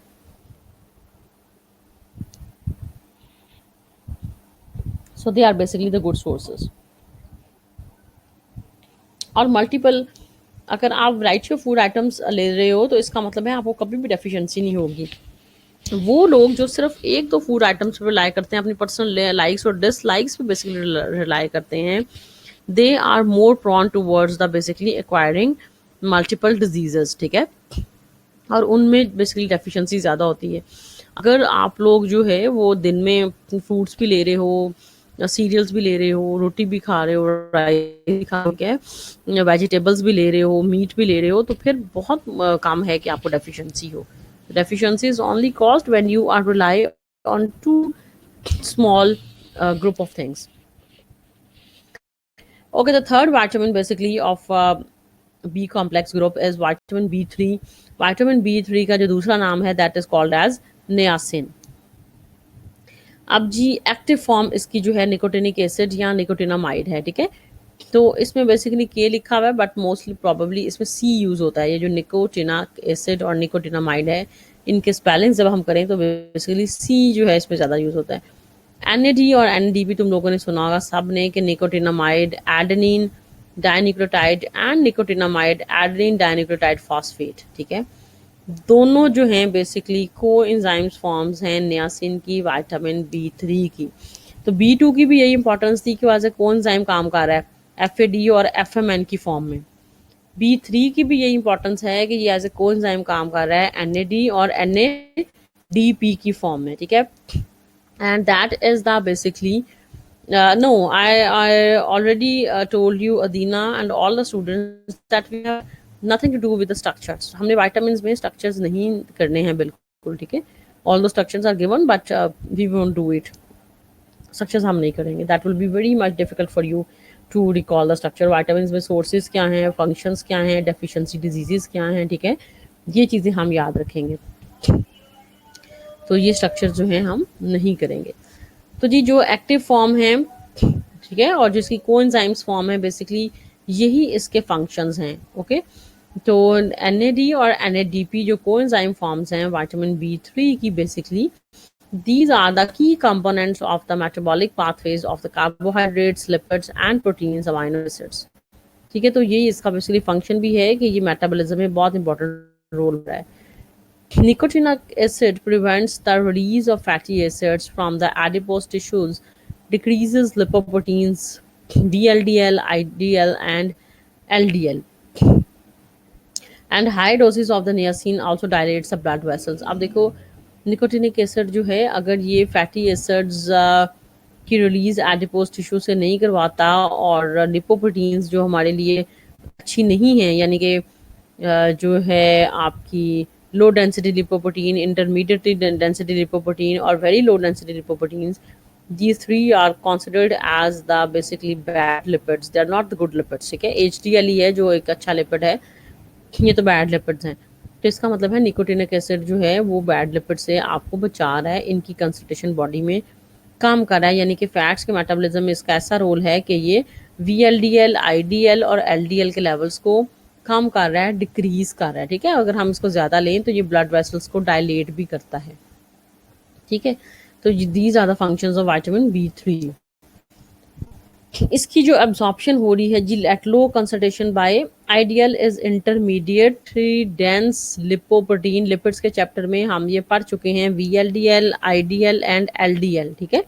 So they are basically the good sources. और मल्टीपल अगर आप वैरायटी ऑफ फूड आइटम्स ले रहे हो तो इसका मतलब है आपको कभी भी डेफिशिएंसी नहीं होगी। वो लोग जो सिर्फ एक दो फूड आइटम्स पे रिलाई करते हैं, अपनी पर्सनल लाइक्स और डिसलाइक्स पे बेसिकली रिलाई करते हैं, they are more prone towards the basically acquiring multiple diseases, ठीक है, और उनमें बेसिकली डेफिशिएंसी ज़्यादा होती है। अगर आप लोग जो है वो दिन में फ्रूट्स भी ले रहे हो, सीरियल्स भी ले रहे हो, रोटी भी खा रहे हो, राइस भी खा रहे हो, वेजिटेबल्स भी ले रहे हो, मीट भी ले रहे हो, तो फिर बहुत काम है कि आपको डेफिशिएंसी हो। Deficiency is only caused when you are rely on too small group of things. Okay, the third vitamin basically of B complex group is vitamin B3. Vitamin B3 का जो दूसरा नाम है that is called as niacin. अब जी active form इसकी जो है nicotinic acid या निकोटिनामाइड है, ठीक है। तो इसमें बेसिकली के लिखा हुआ है बट मोस्टली प्रोबेबली इसमें सी यूज़ होता है। ये जो निकोटिना एसिड और निकोटिनामाइड है, इनके स्पेलिंग जब हम करें तो बेसिकली सी जो है इसमें ज़्यादा यूज़ होता है। एन और एन भी तुम लोगों ने सुना होगा सब ने कि nicotinamide adenine dinucleotide and nicotinamide adenine dinucleotide phosphate, ठीक है। दोनों जो हैं बेसिकली को एंजाइम्स फॉर्म्स हैं नियासिन की, विटामिन बी3 की। तो बी2 की भी यही इंपॉर्टेंस थी कि वजह को एंजाइम काम कर रहा है एफ और एफ की फॉर्म में। बी3 की भी यही इंपॉर्टेंस है कि ये एज ए को एंजाइम काम कर रहा है एन और एन की फॉर्म में, ठीक है। and that is the basically no I already told you Adina and all the students that we have nothing to do with the structures. हमने vitamins में structures नहीं करने हैं बिल्कुल, ठीक है। all the structures are given but we won't do it. structures हम नहीं करेंगे, that will be very much difficult for you to recall the structure. vitamins में sources क्या हैं, functions क्या हैं, deficiency diseases क्या हैं, ठीक है, ये चीज़ें हम याद रखेंगे। तो ये स्ट्रक्चर जो है हम नहीं करेंगे। तो जी जो एक्टिव फॉर्म है, ठीक है, और जिसकी कोएंजाइम्स फॉर्म है बेसिकली यही इसके फंक्शंस हैं। ओके, तो एन और एन जो कोएंजाइम फॉर्म्स हैं विटामिन बी3 की, basically these are the key components of the metabolic pathways of the carbohydrates, lipids and proteins, amino acids, ठीक है। तो यही इसका बेसिकली फंक्शन भी है कि ये मेटाबॉलिज्म में बहुत इंपॉर्टेंट रोल रहा है। Nicotinic acid prevents the release of fatty acids from the adipose tissues, decreases lipoproteins, VLDL, IDL, and LDL. And high doses of the niacin also dilates the blood vessels. अब देखो nicotinic acid जो है अगर ये fatty acids की release adipose tissue से नहीं करवाता और लिपोप्रोटीन्स जो हमारे लिए अच्छी नहीं है, यानी कि जो है आपकी low density lipoprotein, intermediate density lipoprotein और very low density lipoproteins, these three are considered as the basically bad lipids. They are not the good lipids, ठीक है। HDL ही है जो एक अच्छा लिपिड है, ये तो बैड लिपिड्स हैं। तो इसका मतलब है निकोटिनिक एसिड जो है वो बैड लिपिड से आपको बचा रहा है, इनकी कंसंट्रेशन बॉडी में काम कर रहा है, यानी कि फैट्स के मेटाबॉलिज्म में इसका ऐसा रोल है कि ये VLDL, IDL और LDL के लेवल्स को कम कर रहा है, डिक्रीज कर रहा है, ठीक है। अगर हम इसको ज़्यादा लें तो ये ब्लड वेसल्स को डायलेट भी करता है, ठीक है। तो these are the functions of vitamin बी3। इसकी जो एब्जॉर्प्शन हो रही है जी at low concentration by ideal is intermediate dense lipoprotein. Lipids के चैप्टर में हम ये पढ़ चुके हैं VLDL, IDL एंड LDL, ठीक है।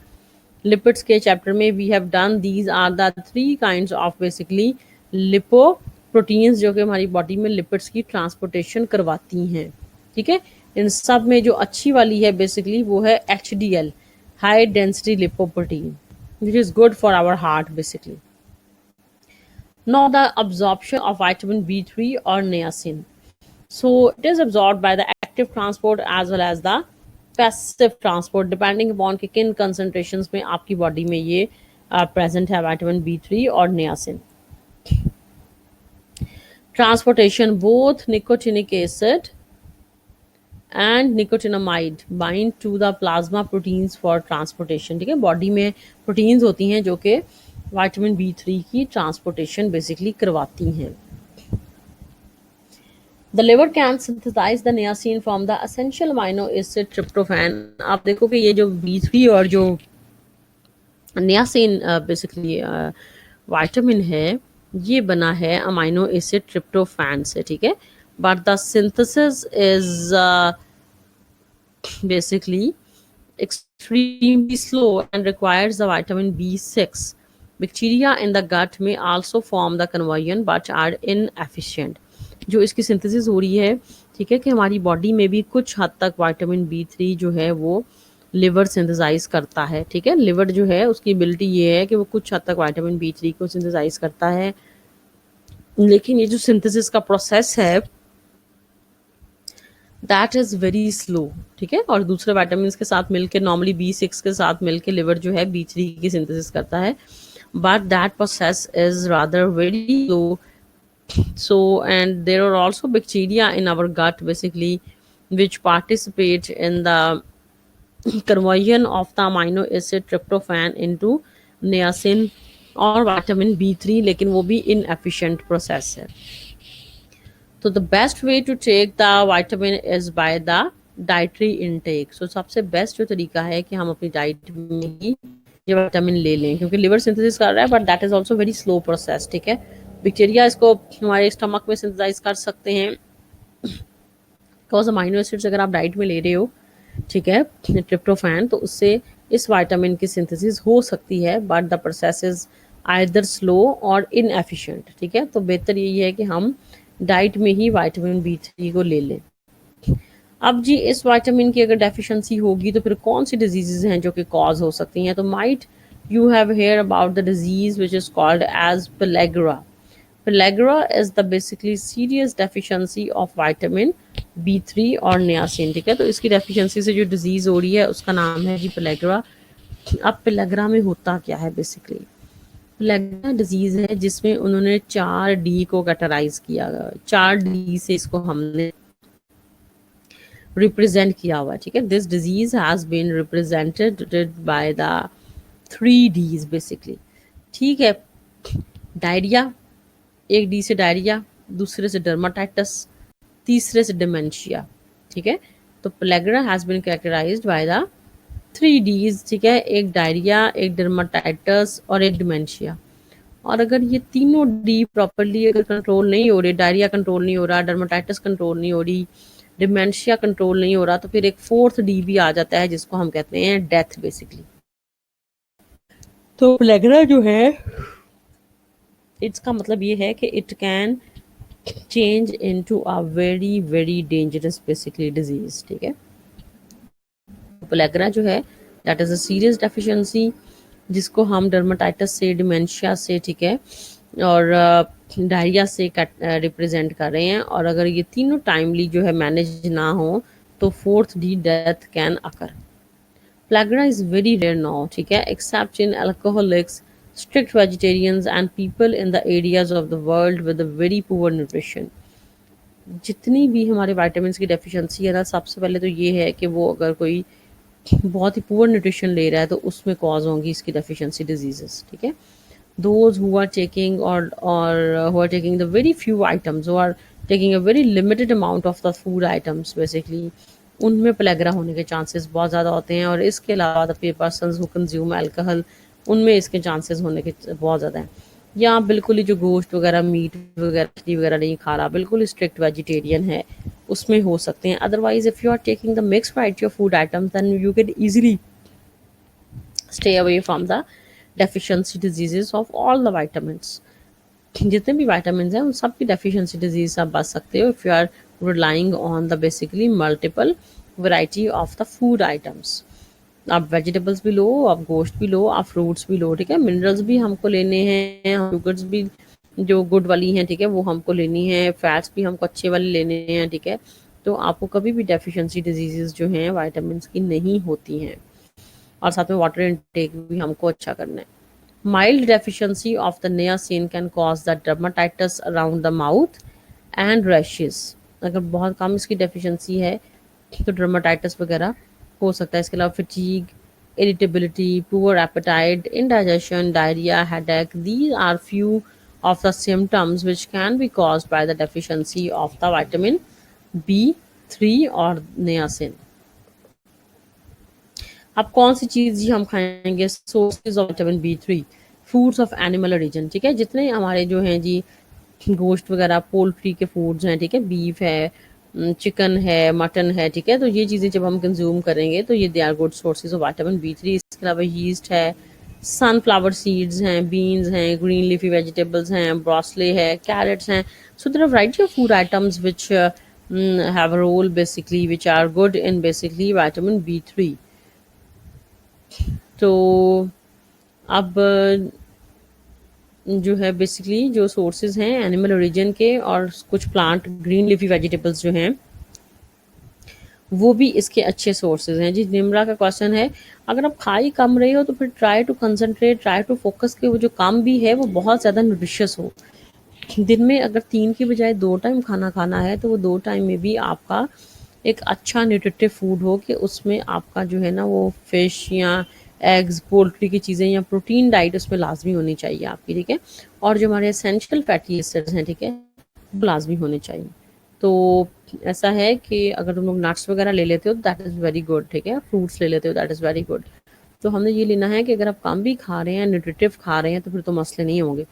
लिपिड्स के चैप्टर में we have done these are the three kinds of basically lipoproteins जो कि हमारी बॉडी में लिपिड्स की ट्रांसपोर्टेशन करवाती हैं, ठीक है। इन सब में जो अच्छी वाली है बेसिकली वो है HDL, high density lipoprotein, which is good for our heart basically. Now the absorption of vitamin B3 or niacin. So it is absorbed by the active transport as well as the passive transport depending upon कि किन concentrations में आपकी body में ये present है vitamin B3 और niacin. Transportation, both nicotinic acid and nicotinamide bind to the plasma proteins for transportation, ठीक है। बॉडी में प्रोटीन्स होती हैं जो कि विटामिन बी3 की ट्रांसपोर्टेशन बेसिकली करवाती हैं। The liver can synthesise the niacin from the essential amino acid tryptophan. आप देखो कि ये जो बी3 और जो नियासिन बेसिकली विटामिन है ये बना है अमाइनो एसिड ट्रिप्टोफैन से, ठीक है। But the synthesis is basically extremely slow and requires the vitamin B6. Bacteria in the gut may also form the conversion but are inefficient. जो इसकी सिंथेसिस हो रही है, ठीक है, कि हमारी बॉडी में भी कुछ हद तक विटामिन B3 जो है वो लिवर सिंथेसाइज करता है, ठीक है। लिवर जो है उसकी एबिलिटी ये है कि वो कुछ हद तक विटामिन B3 को सिंथेसाइज करता है, लेकिन ये जो सिंथेसिस का प्रोसेस है दैट इज़ वेरी स्लो, ठीक है। और दूसरे वाइटामिन के साथ मिलकर नॉर्मली B6 के साथ मिलकर लिवर जो है B3 की सिंथेसिस करता है, but that process is rather very slow. So, and there are also bacteria in our gut basically which participate in the conversion of the amino acid tryptophan into niacin और vitamin B3, लेकिन वो भी inefficient process है. So the best way to take the vitamin is by the dietary intake. So सबसे best जो तरीका है कि हम अपनी डाइट में ही ये विटामिन ले लें, क्योंकि लिवर सिंथेसिस कर रहा है but that is also very slow process, ठीक है। बैक्टीरिया इसको हमारे स्टमक में सिंथेसाइज कर सकते हैं, बिकॉज अमाइनो एसिड्स अगर आप डाइट में ले रहे हो, ठीक है, ट्रिप्टोफैन, तो उससे इस विटामिन की सिंथेसिस हो सकती है, but the process is either slow और इनएफिशिएंट, ठीक है। तो बेहतर यही है कि हम डाइट में ही विटामिन B3 को ले लें। अब जी इस विटामिन की अगर डेफिशिएंसी होगी तो फिर कौन सी डिजीजेज हैं जो कि कॉज हो सकती हैं। तो might you have hear about the disease which is called as pellagra. Pellagra is the basically serious deficiency of vitamin B3 और नियासिन, ठीक है। तो इसकी डेफिशिएंसी से जो डिजीज हो रही है उसका नाम है जी पेलेग्रा. अब पेलेग्रा में होता क्या है बेसिकली, पेलेग्रा डिजीज है जिसमें उन्होंने 4D को कैटेगराइज किया, 4D से इसको हमने रिप्रेजेंट किया हुआ, ठीक है। This disease has been represented by the 3Ds basically, ठीक है। डायरिया, एक डी से डायरिया, दूसरे से डर्माटाइटिस, तीसरे से डिमेंशिया, ठीक है। तो pellagra has been characterised by the 3Ds, ठीक है, एक डायरिया, एक डर्माटाइटिस और एक डिमेंशिया। और अगर ये तीनों डी प्रॉपरली अगर कंट्रोल नहीं हो रही, डायरिया कंट्रोल नहीं हो रहा, डर्माटाइटिस कंट्रोल नहीं हो रही, डिमेंशिया कंट्रोल नहीं हो रहा, तो फिर एक 4th D भी आ जाता है जिसको हम कहते हैं डेथ बेसिकली। तो पेलेग्रा जो है इसका मतलब ये है कि it can change into a very very dangerous basically disease, ठीक है। पेलेग्रा जो है that is a serious deficiency जिसको हम डर्माटाइटिस से, डिमेंशिया से, ठीक है, और डायरिया से रिप्रेजेंट कर रहे हैं। और अगर ये तीनों टाइमली जो है मैनेज ना हो तो 4th D death can occur. Pellagra is very rare now, ठीक है, except in alcoholics, strict vegetarians and people in the areas of the world with a very poor nutrition. जितनी भी हमारे विटामिन्स की डेफिशिएंसी है ना, सबसे पहले तो ये है कि वो अगर कोई बहुत ही पुअर न्यूट्रिशन ले रहा है तो उसमें कॉज होंगी इसकी डेफिशिएंसी डिजीजेस, ठीक है। those who are taking or who are taking the very few items, who are taking a very limited amount of the food items basically, उनमें पेलेग्रा होने के चांसेस बहुत ज़्यादा होते हैं। और इसके अलावा the persons who consume alcohol, उनमें इसके चांसेस होने के बहुत ज़्यादा हैं। या बिल्कुल ही जो गोश्त वगैरह, मीट वगैरह, मछली वगैरह नहीं खा रहा, बिल्कुल स्ट्रिक्ट वेजिटेरियन है, उसमें हो सकते हैं। Otherwise if you are taking the mix variety of food items then you can easily stay away from the deficiency diseases of all the vitamins. जितने भी विटामिन्स हैं उन सब की डेफिशिएंसी डिजीज से आप बच सकते हो if you are relying on the basically multiple variety of the food items. आप वेजिटेबल्स भी लो, आप गोश्त भी लो, आप फ्रूट्स भी लो, ठीक है। मिनरल्स भी हमको लेने हैं, शुगर्स भी जो गुड वाली हैं, ठीक है, वो हमको लेनी है, फैट्स भी हमको अच्छे वाले लेने हैं, ठीक है। तो आपको कभी भी डेफिशिएंसी डिजीजेस जो हैं विटामिन्स की नहीं होती हैं। और साथ में वाटर इनटेक भी हमको अच्छा करना है। Mild deficiency of the niacin can cause the dermatitis around the mouth and rashes. अगर बहुत कम इसकी डेफिशिएंसी है तो डर्माटाइटिस वगैरह हो सकता है। इसके अलावा fatigue, irritability, poor appetite, indigestion, diarrhoea, headache, these are few of the symptoms which can be caused by the deficiency of the vitamin B3 और niacin. अब कौन सी चीज़ जी हम खाएंगे? Sources of vitamin B3, foods of animal origin, ठीक है। जितने हमारे जो हैं जी गोश्त वगैरह, पोल्ट्री के फूड्स हैं, ठीक है, बीफ है, चिकन है, मटन है, ठीक है। तो ये चीज़ें जब हम कंज्यूम करेंगे तो ये they are good sources of vitamin B 3। इसके अलावा यीस्ट है, सनफ्लावर सीड्स हैं, बीन्स हैं, ग्रीन लीफी वेजिटेबल्स हैं, ब्रोसले है, कैरेट्स हैं। So there are variety of food items which have a role basically which are good in basically vitamin B3। तो अब जो है बेसिकली जो सोर्सेज हैं एनिमल ओरिजिन के और कुछ प्लांट ग्रीन लीफी वेजिटेबल्स जो हैं वो भी इसके अच्छे सोर्सेज हैं। जी निम्रा का क्वेश्चन है, अगर आप खा ही कम रहे हो तो फिर try to concentrate, try to focus कि वो जो काम भी है वो बहुत ज़्यादा न्यूट्रिशियस हो। दिन में अगर 3 की बजाय 2 टाइम खाना खाना है तो वो 2 टाइम में भी आपका एक अच्छा न्यूट्रिटिव फूड हो कि उसमें आपका जो है ना वो फिश या एग्स, पोल्ट्री की चीज़ें या प्रोटीन डाइट उसमें लाजमी होनी चाहिए आपकी, ठीक है। और जो हमारे एसेंशियल फैटी एसिड्स हैं, ठीक है, वो लाजमी होने चाहिए। तो ऐसा है कि अगर तुम लोग नट्स वगैरह ले लेते हो दैट इज़ वेरी गुड, ठीक है। फ्रूट्स ले लेते हो दैट इज़ वेरी गुड। तो हमने ये लेना है कि अगर आप कम भी खा रहे हैं, न्यूट्रिटिव खा रहे हैं तो फिर तो मसले नहीं होंगे।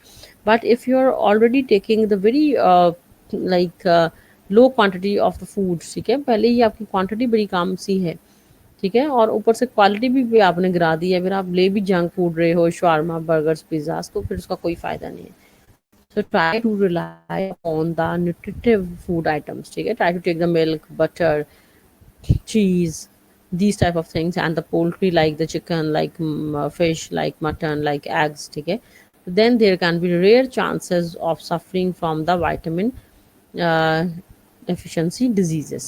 But if you are already taking the very like low quantity of the food, ठीक है, पहले ही आपकी क्वांटिटी बड़ी कम सी है, ठीक है, और ऊपर से क्वालिटी भी आपने गिरा दी है, फिर आप ले भी जंक फूड रहे हो, शार्मा, बर्गर्स, पिज़्ज़ास, तो फिर उसका कोई फ़ायदा नहीं है। So try to rely on the nutritive food items, ठीक है। Try to take the milk, butter, cheese, these type of things, and the poultry like the chicken, like fish, like mutton, like eggs, ठीक है। Then there can be rare chances of suffering from the vitamin uh, deficiency diseases।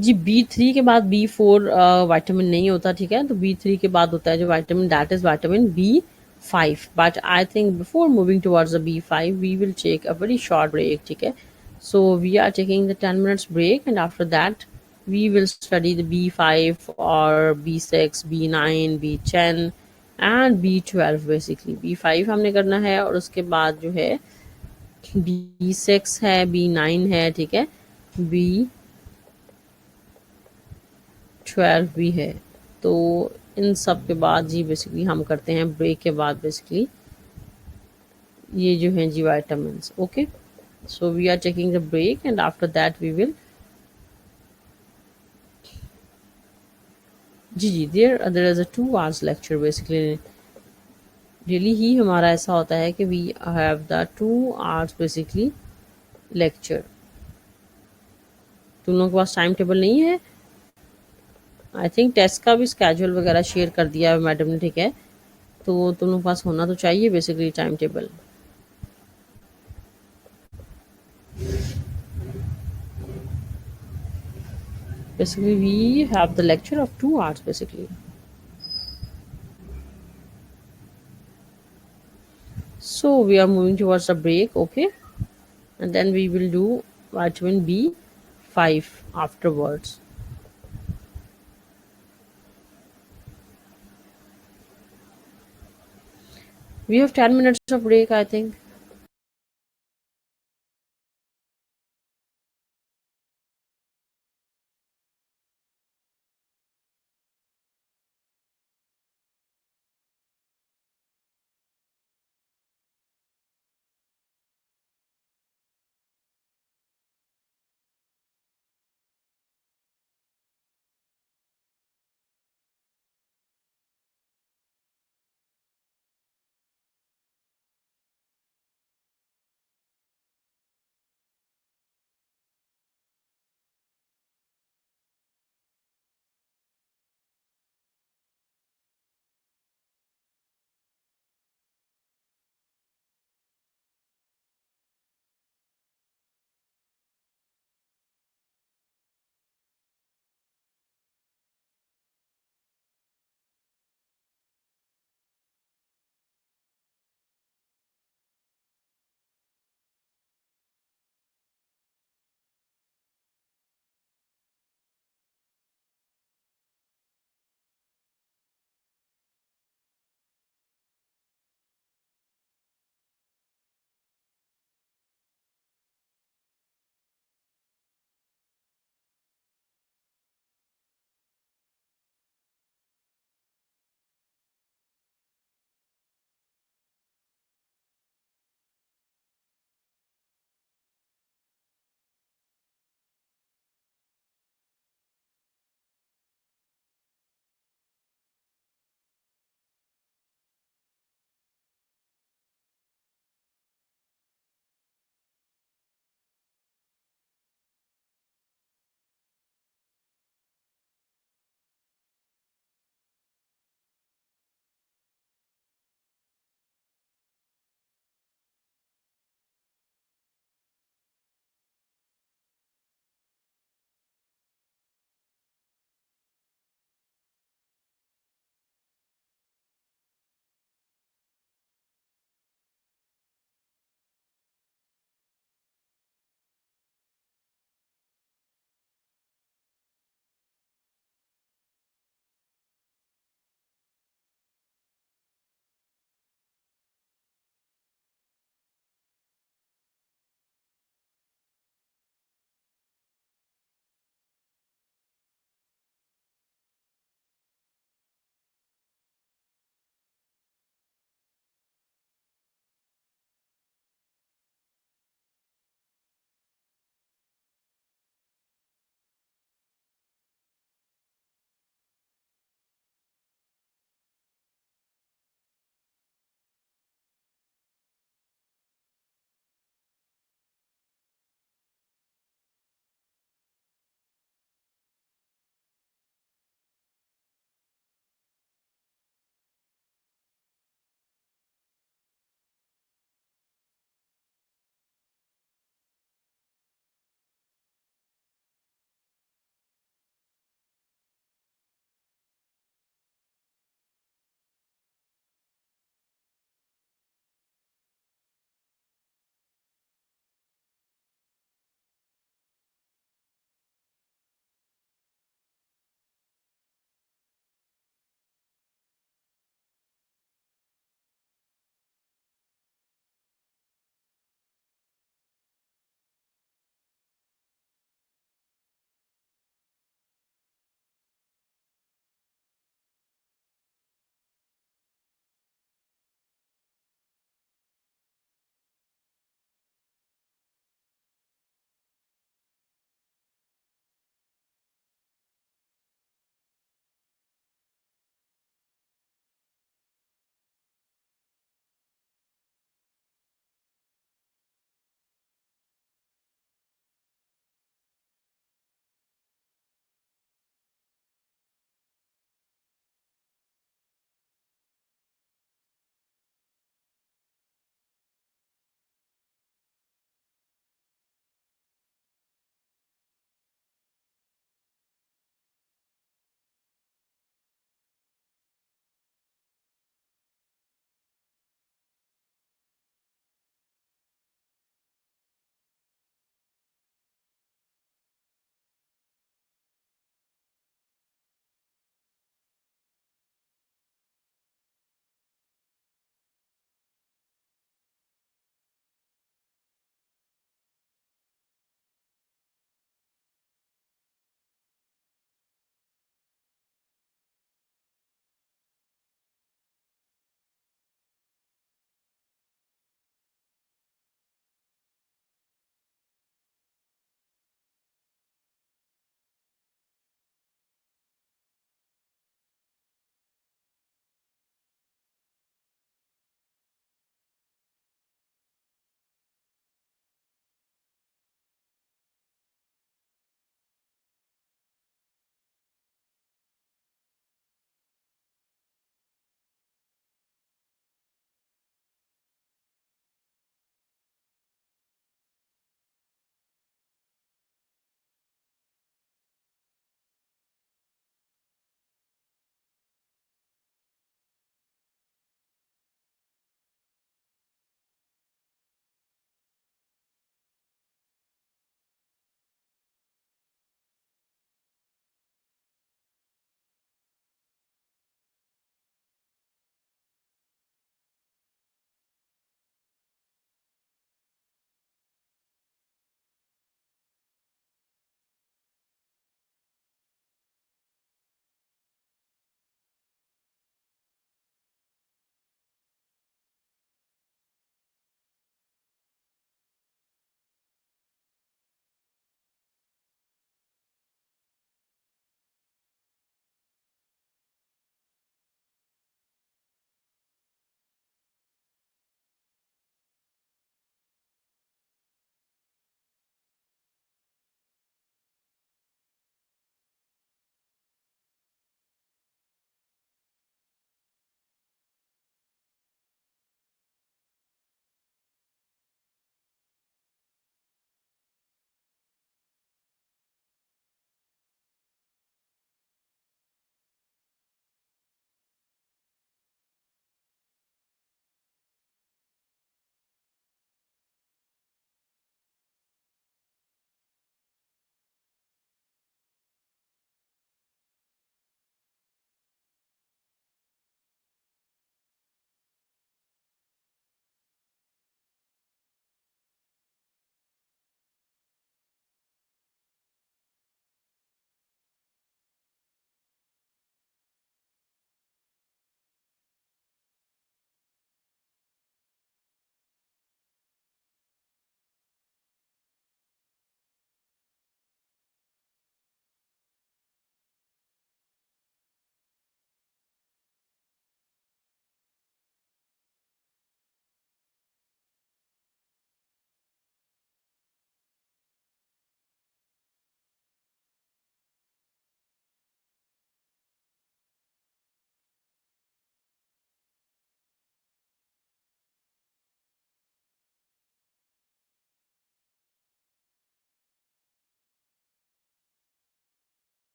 Ji B3 के बाद B4 vitamin नहीं होता, ठीक है। तो B3 के बाद होता है जो vitamin that is vitamin B5। But I think before moving towards the B5 we will take a very short break, ठीक है। So we are taking the 10 minutes break and after that we will study the B5 or B6, B9, B10 and B12 basically। B5 हमने करना है और उसके बाद जो है B6 है, B9 है, ठीक है, B12 भी है। तो इन सब के बाद जी बेसिकली हम करते हैं ब्रेक के बाद बेसिकली ये जो हैं जी vitamins, okay. So we are taking the break and after that we will जी there is a 2 hours lecture basically. Daily ही हमारा ऐसा होता है कि we have the 2 hours basically lecture. तुम लोगों के पास टाइम टेबल नहीं है? आई थिंक टेस्ट का भी स्केड्यूल वगैरह शेयर कर दिया है मैडम ने, ठीक है। तो तुम लोगों के पास होना तो चाहिए basically time table. Basically, we have the lecture of 2 hours basically. So we are moving towards a break, okay? And then we will do vitamin B5 afterwards. We have 10 minutes of break, I think.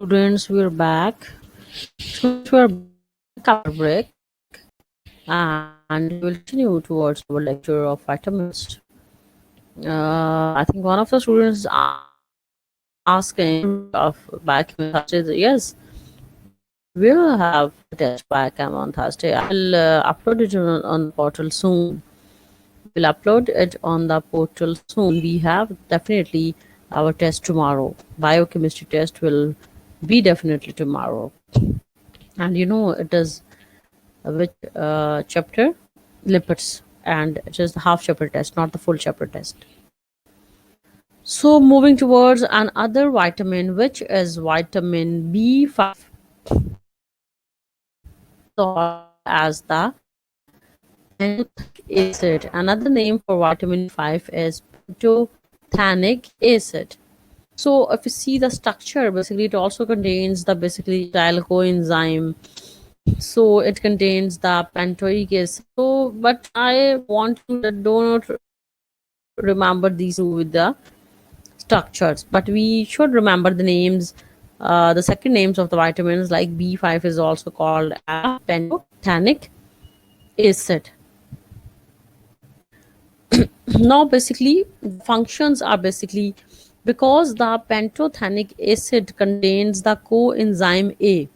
Students, we're back. Students, we're back after break, and we will continue towards our lecture of vitamins. I think one of the students asking of biochemistry on Thursday. Yes, we will have a test biochem on Thursday. I will upload it on the portal soon. We'll upload it on the portal soon. We have definitely our test tomorrow. Biochemistry test will be definitely tomorrow. And you know it is which chapter? Lipids. And it is the half chapter test, not the full chapter test. So moving towards another vitamin, which is vitamin B5, as the pantothenic acid. Another name for vitamin B5 is pantothenic acid. So if you see the structure, basically it also contains the basically coenzyme. So it contains the pantoic acid. So, but I want you to do not remember these two with the structures, but we should remember the names. The second names of the vitamins like B5 is also called pantothenic acid. Now basically functions are basically because the pantothenic acid contains the coenzyme A.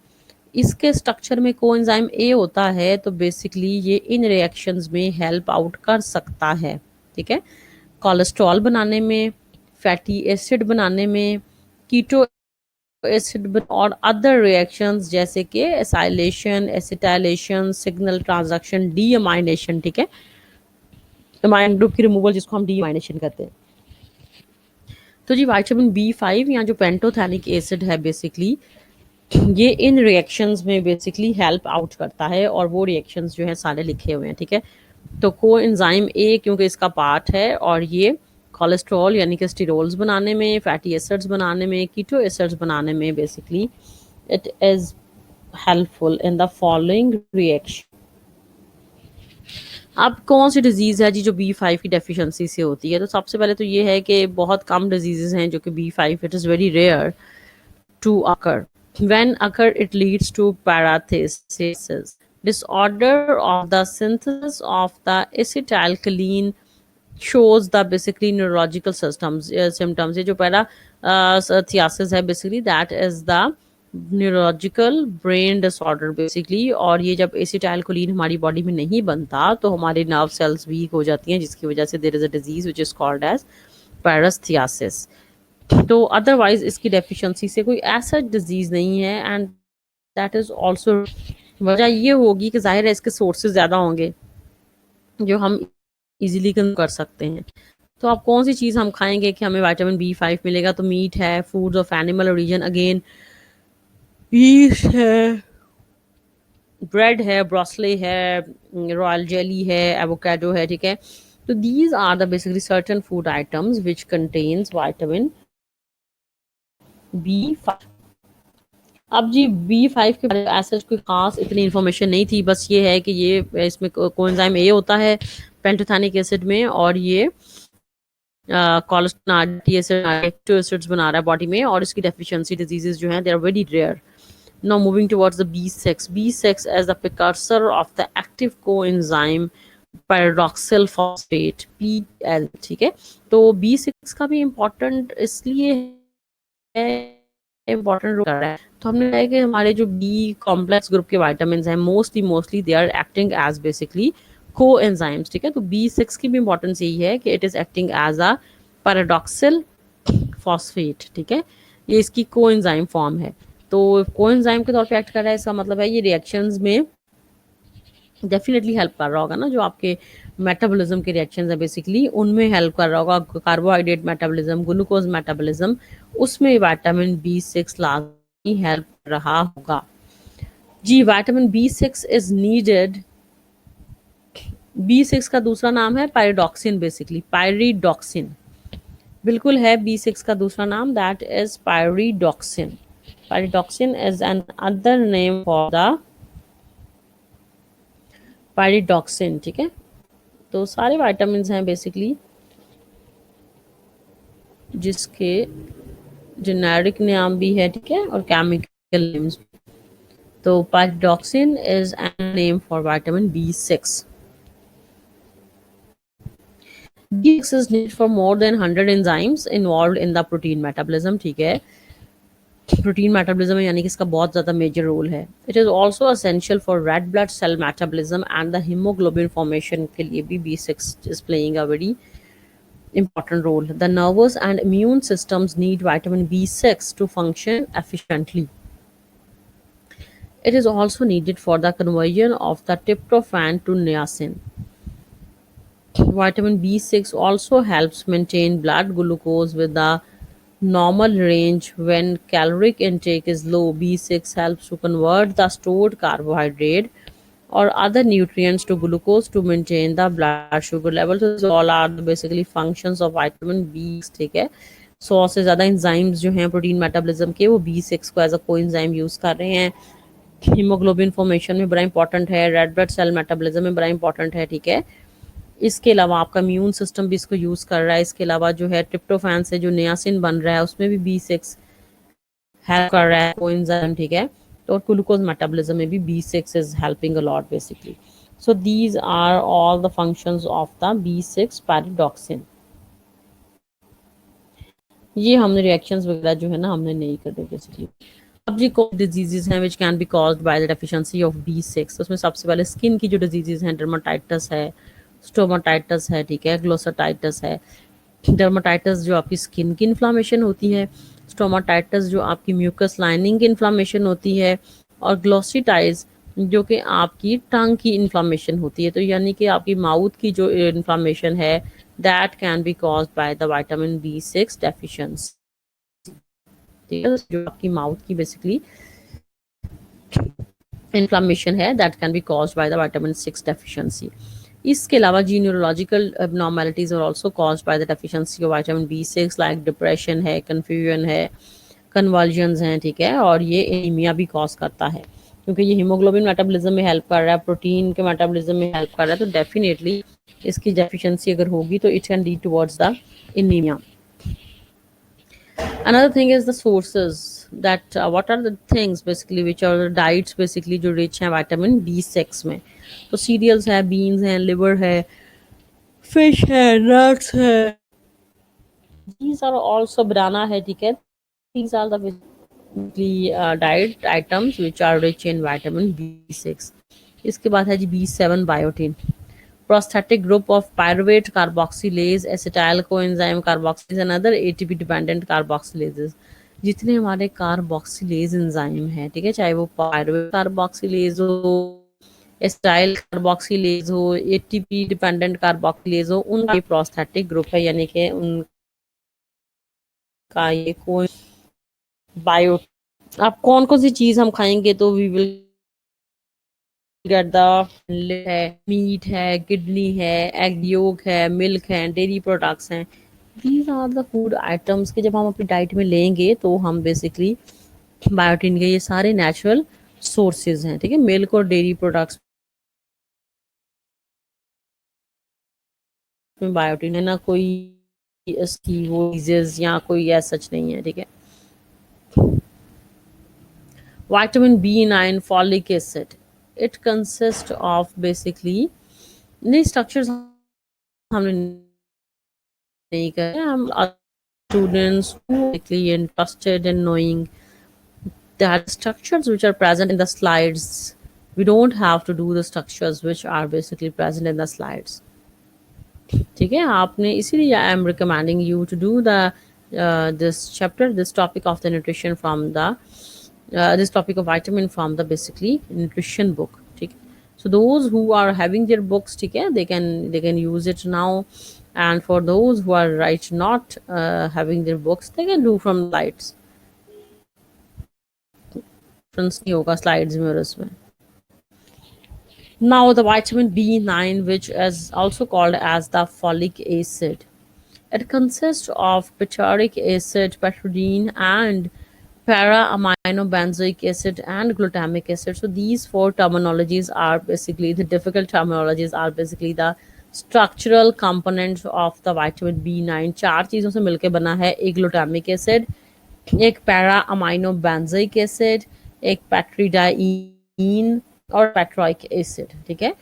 इसके structure में coenzyme A होता है तो basically ये इन reactions में help out कर सकता है, ठीक है, कोलेस्ट्रॉल बनाने में, फैटी एसिड बनाने में, कीटो एसिड और अदर रिएक्शंस जैसे कि एसाइलेशन, एसिटाइलेशन, सिग्नल ट्रांजैक्शन, डीअमाइनेशन, ठीक है, अमाइन ग्रुप की रिमूवल जिसको हम डीअमाइनेशन कहते हैं. तो जी विटामिन B5 या जो पेंटोथेनिक एसिड है बेसिकली ये इन रिएक्शंस में बेसिकली हेल्प आउट करता है और वो रिएक्शंस जो है सारे लिखे हुए हैं, ठीक है. तो कोएंजाइम ए क्योंकि इसका पार्ट है और ये कोलेस्ट्रॉल यानी कि स्टीरोल्स बनाने में, फैटी एसिड्स बनाने में, कीटो एसिड्स बनाने में basically it is helpful in the following reaction. अब कौन सी डिजीज़ है जी जो B5 की डेफिशिएंसी से होती है? तो सबसे पहले तो ये है कि बहुत कम डिजीज़ेज़ हैं जो कि B5 it is very rare to occur. When occur, it leads to parathesis, disorder of the synthesis of the acetylcholine, shows the basically neurological symptoms. ये जो parathesis है basically that is the neurological brain disorder basically. और ये जब acetylcholine हमारी body में नहीं बनता तो हमारे नर्व सेल्स वीक हो जाती हैं जिसकी वजह से there is a disease which is called as parathesis. तो अदरवाइज इसकी डेफिशिएंसी से कोई ऐसा डिजीज नहीं है एंड दैट इज ऑल्सो वजह ये होगी कि जाहिर है इसके सोर्सेज ज़्यादा होंगे जो हम इजीली कंज्यूम कर सकते हैं. तो आप कौन सी चीज़ हम खाएंगे कि हमें विटामिन B5 मिलेगा? तो मीट है, foods of animal origin, again east है, ब्रेड है, ब्रोसले है, रॉयल जेली है, एवोकाडो है, ठीक है. तो these are the basically certain food items which contains vitamin B5. अब जी B5 के बारे में ऐसा कोई खास इतनी इन्फॉर्मेशन नहीं थी, बस ये है कि ये इसमें कोएंजाइम ए होता है पेंटोथेनिक एसिड में और ये एसिड्स बना रहा है बॉडी में और इसकी डेफिशिएंसी डिजीजेस जो हैं they are very rare. Now moving towards the B6 as the precursor of the active coenzyme pyridoxal phosphate PL, ठीक है. तो B6 का भी इम्पोर्टेंट इसलिए इम्पोर्टेंट रोल कर रहा है. तो हमने कहा कि हमारे जो बी कॉम्प्लेक्स ग्रुप के विटामिन हैं mostly they are acting as basically coenzymes, ठीक है. तो B6 की भी इम्पोर्टेंस यही है कि it is acting as a pyridoxal phosphate, ठीक है. ये इसकी कोएंजाइम फॉर्म है. तो कोएंजाइम के तौर पे एक्ट कर रहा है, इसका मतलब है ये रिएक्शंस में डेफिनेटली हेल्प कर रहा होगा ना. जो आपके मेटाबॉलिज्म के रिएक्शंस है बेसिकली उनमें हेल्प कर रहा होगा. कार्बोहाइड्रेट मेटाबॉलिज्म, ग्लूकोज मेटाबॉलिज्म, उसमें विटामिन B6 लाजमी हेल्प कर रहा होगा. जी vitamin B6 is needed. B6 का दूसरा नाम है पायरिडॉक्सिन, बेसिकली पायरिडॉक्सिन बिल्कुल है B6 का दूसरा नाम, that is pyridoxine. Pyridoxine is an other name for the pyridoxine, ठीक है. तो सारे विटामिन हैं बेसिकली जिसके जेनेरिक नाम भी है, ठीक है, और केमिकल नेम्स। तो pyridoxine is an name for vitamin B6. B6 is needed for more than 100 enzymes involved in the protein metabolism, ठीक है, प्रोटीन मेटाबॉलिज्म में, यानी कि इसका बहुत ज़्यादा मेजर रोल है। It is also essential for red blood cell metabolism and the haemoglobin formation के लिए भी B6 is playing a very important role. The nervous and immune systems need vitamin B6 to function efficiently. It is also needed for the conversion of the tryptophan to niacin. Vitamin B6 also helps maintain blood glucose with the normal range when caloric intake is low. B6 helps to convert the stored carbohydrate or other nutrients to glucose to maintain the blood sugar level. So these all are the basically functions of vitamin B6, ठीक है। 100 से ज़्यादा enzymes जो हैं protein metabolism के, वो B6 को as a को एंजाइम यूज़ कर रहे हैं। हीमोग्लोबिन फॉर्मेशन में बड़ा इंपॉर्टेंट है, रेड ब्लड सेल मेटाबॉलिज्म में बड़ा इंपॉर्टेंट है, ठीक है। इसके अलावा आपका इम्यून सिस्टम भी इसको यूज़ कर रहा है। इसके अलावा जो है ट्रिप्टोफैन से जो नियासिन बन रहा है उसमें भी B6 हेल्प कर रहा है, कोएंजाइम, ठीक है। तो ग्लूकोज मेटाबॉलिज्म में भी B6 is helping a lot basically. So these are all the functions of the B6 pyridoxine. ये हमने रिएक्शंस वगैरह जो है ना हमने नहीं करने बेसिकली। अब जी कौन डिजीजेज हैं which can be caused by the deficiency of B6। उसमें सबसे पहले स्किन की जो डिजीजेज हैं, डर्माटाइटिस है, स्टोमाटाइटिस है, ठीक है, ग्लोसोटाइटिस है। डर्माटाइटिस जो आपकी स्किन की इन्फ्लामेशन होती है, स्टोमाटाइटिस जो आपकी म्यूकस लाइनिंग की इन्फ्लामेशन होती है, और ग्लोसिटाइज जो कि आपकी टंग की इन्फ्लामेशन होती है। तो यानी कि आपकी माउथ की जो इन्फ्लामेशन है that can be caused by the vitamin B6 deficiency. ठीक है, जो आपकी माउथ की बेसिकली इन्फ्लामेशन है that can be caused by the vitamin 6 deficiency. इसके अलावा जी neurological abnormalities are also caused by the deficiency of vitamin B6 like depression है, कंफ्यूजन है, कन्वर्जन्स हैं, ठीक है, और ये एनीमिया भी कॉज करता है क्योंकि ये हीमोग्लोबिन मेटाबॉलिज्म में हेल्प कर रहा है, प्रोटीन के मेटाबॉलिज्म में हेल्प कर रहा है। तो डेफिनेटली इसकी डेफिशिएंसी अगर होगी तो it can lead towards the anaemia. Another thing is the sources that what are the things basically which are the diets basically जो rich हैं vitamin B6 में। तो cereals है, beans हैं, liver है, fish है, nuts है, these are also banana है, ठीक है। These are the basically diet items which are rich in vitamin B6। इसके बाद है जी B7 biotin, prosthetic group of pyruvate carboxylase, acetyl coenzyme carboxylase and other ATP dependent carboxylases। जितने हमारे carboxylase enzyme हैं, ठीक है, चाहे वो पायरुवेट कार्बोक्सिलेज हो, एसिटाइल कार्बोक्सिलेज हो, एटीपी डिपेंडेंट कार्बोक्सिलेज हो, उनका प्रोस्थेटिक ग्रुप है, यानी कि उनका ये कोई बायो। आप कौन कौन सी चीज हम खाएंगे तो वी विल गेट द है, मीट है, किडनी है, एग योग है, मिल्क है, डेयरी प्रोडक्ट्स हैं। These are the food items के जब हम अपनी डाइट में लेंगे तो हम बेसिकली बायोटिन के ये सारे नेचुरल सोर्सेज हैं, ठीक है। मिल्क और डेयरी प्रोडक्ट्स में बायोटिन है ना, कोई इसकी वो डिजीज या कोई ऐसा सच नहीं है, ठीक है। Vitamin B9 folic acid, it consist of basically नई स्ट्रक्चर्स हमने नहीं करे, हम students who are actually interested in knowing that structures which are present in the slides, we don't have to do the structures which are basically present in the slides, ठीक है। आपने इसीलिए I am recommending you to do the this chapter, this topic of the nutrition from the this topic of vitamin from the basically nutrition book, ठीक है। So those who are having their books, ठीक है, they can use it now, and for those who are right not having their books, they can do from slides, difference नहीं होगा slides में और उसमें। Now the vitamin B9, which is also called as the folic acid, it consists of pityric acid, petrodine, and para-aminobenzoic acid and glutamic acid. So these four terminologies are basically the difficult terminologies are basically the structural components of the vitamin B9। चार चीज़ों से मिलके बना है एक glutamic acid, एक para amino benzoic acid, एक पेट्रिडाइन और पेट्रोइक एसिड। ठीक है,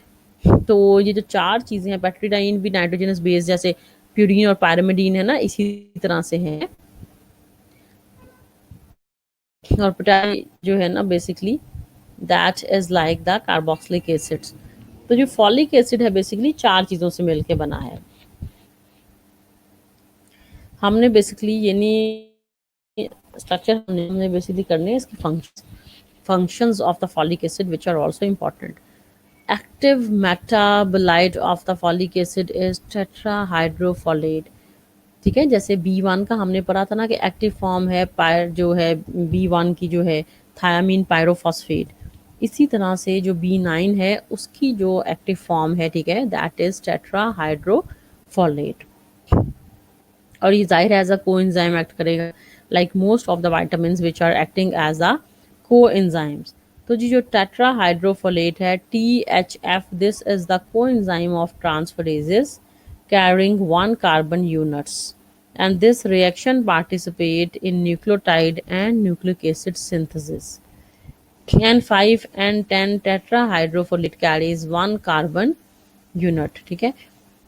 तो ये जो चार चीजें हैं, पेट्रिडाइन भी नाइट्रोजनस बेस जैसे प्यूरीन और पैरामिडीन है ना, इसी तरह से है। और पोटाई जो है ना basically that is like the carboxylic acids. तो जो फॉलिक एसिड है बेसिकली चार चीज़ों से मिलके बना है। हमने बेसिकली ये नहीं स्ट्रक्चर हमने बेसिकली करने हैं इसकी functions of the folic acid which are also important. Active metabolite of the folic acid is tetrahydrofolate. ठीक है, जैसे B1 का हमने पढ़ा था ना कि एक्टिव फॉर्म है पायर जो है B1 की जो है थायामीन पायरोफॉस्फेट। इसी तरह से जो B9 है उसकी जो एक्टिव फॉर्म है, ठीक है, दैट इज टेट्राहाइड्रोफोलेट। और ये जाहिर as a coenzyme act करेगा like most of the vitamin which are acting as a coenzymes. तो जी जो टेट्राहाइड्रोफोलेट है THF, this is the coenzyme of transferases carrying one carbon units, and this reaction participate in nucleotide and nucleic acid synthesis. And 5 and 10 tetrahydrofolate carries one carbon unit। ठीक है,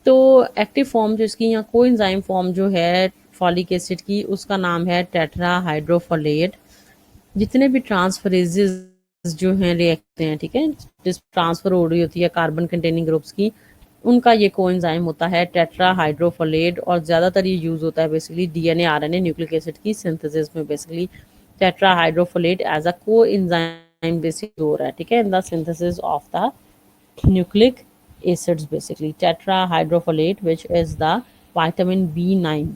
तो active form जो इसकी यहाँ coenzyme form जो है folic acid की उसका नाम है टेट्राहाइड्रोफोलेट। जितने भी ट्रांसफरेजेस जो हैं रिएक्ट हैं, ठीक है, जिस ट्रांसफर हो रही होती है कार्बन कंटेनिंग ग्रुप्स की, उनका ये कोएंजाइम होता है टेट्राहाइड्रोफोलेट। और ज़्यादातर ये यूज़ होता है basically DNA RNA nucleic acid की सिंथेसिस में। Basically tetrahydrofolate as a coenzyme basic हो रहा है, ठीक है, in the synthesis of the nucleic acids, basically tetrahydrofolate, which is the vitamin B9।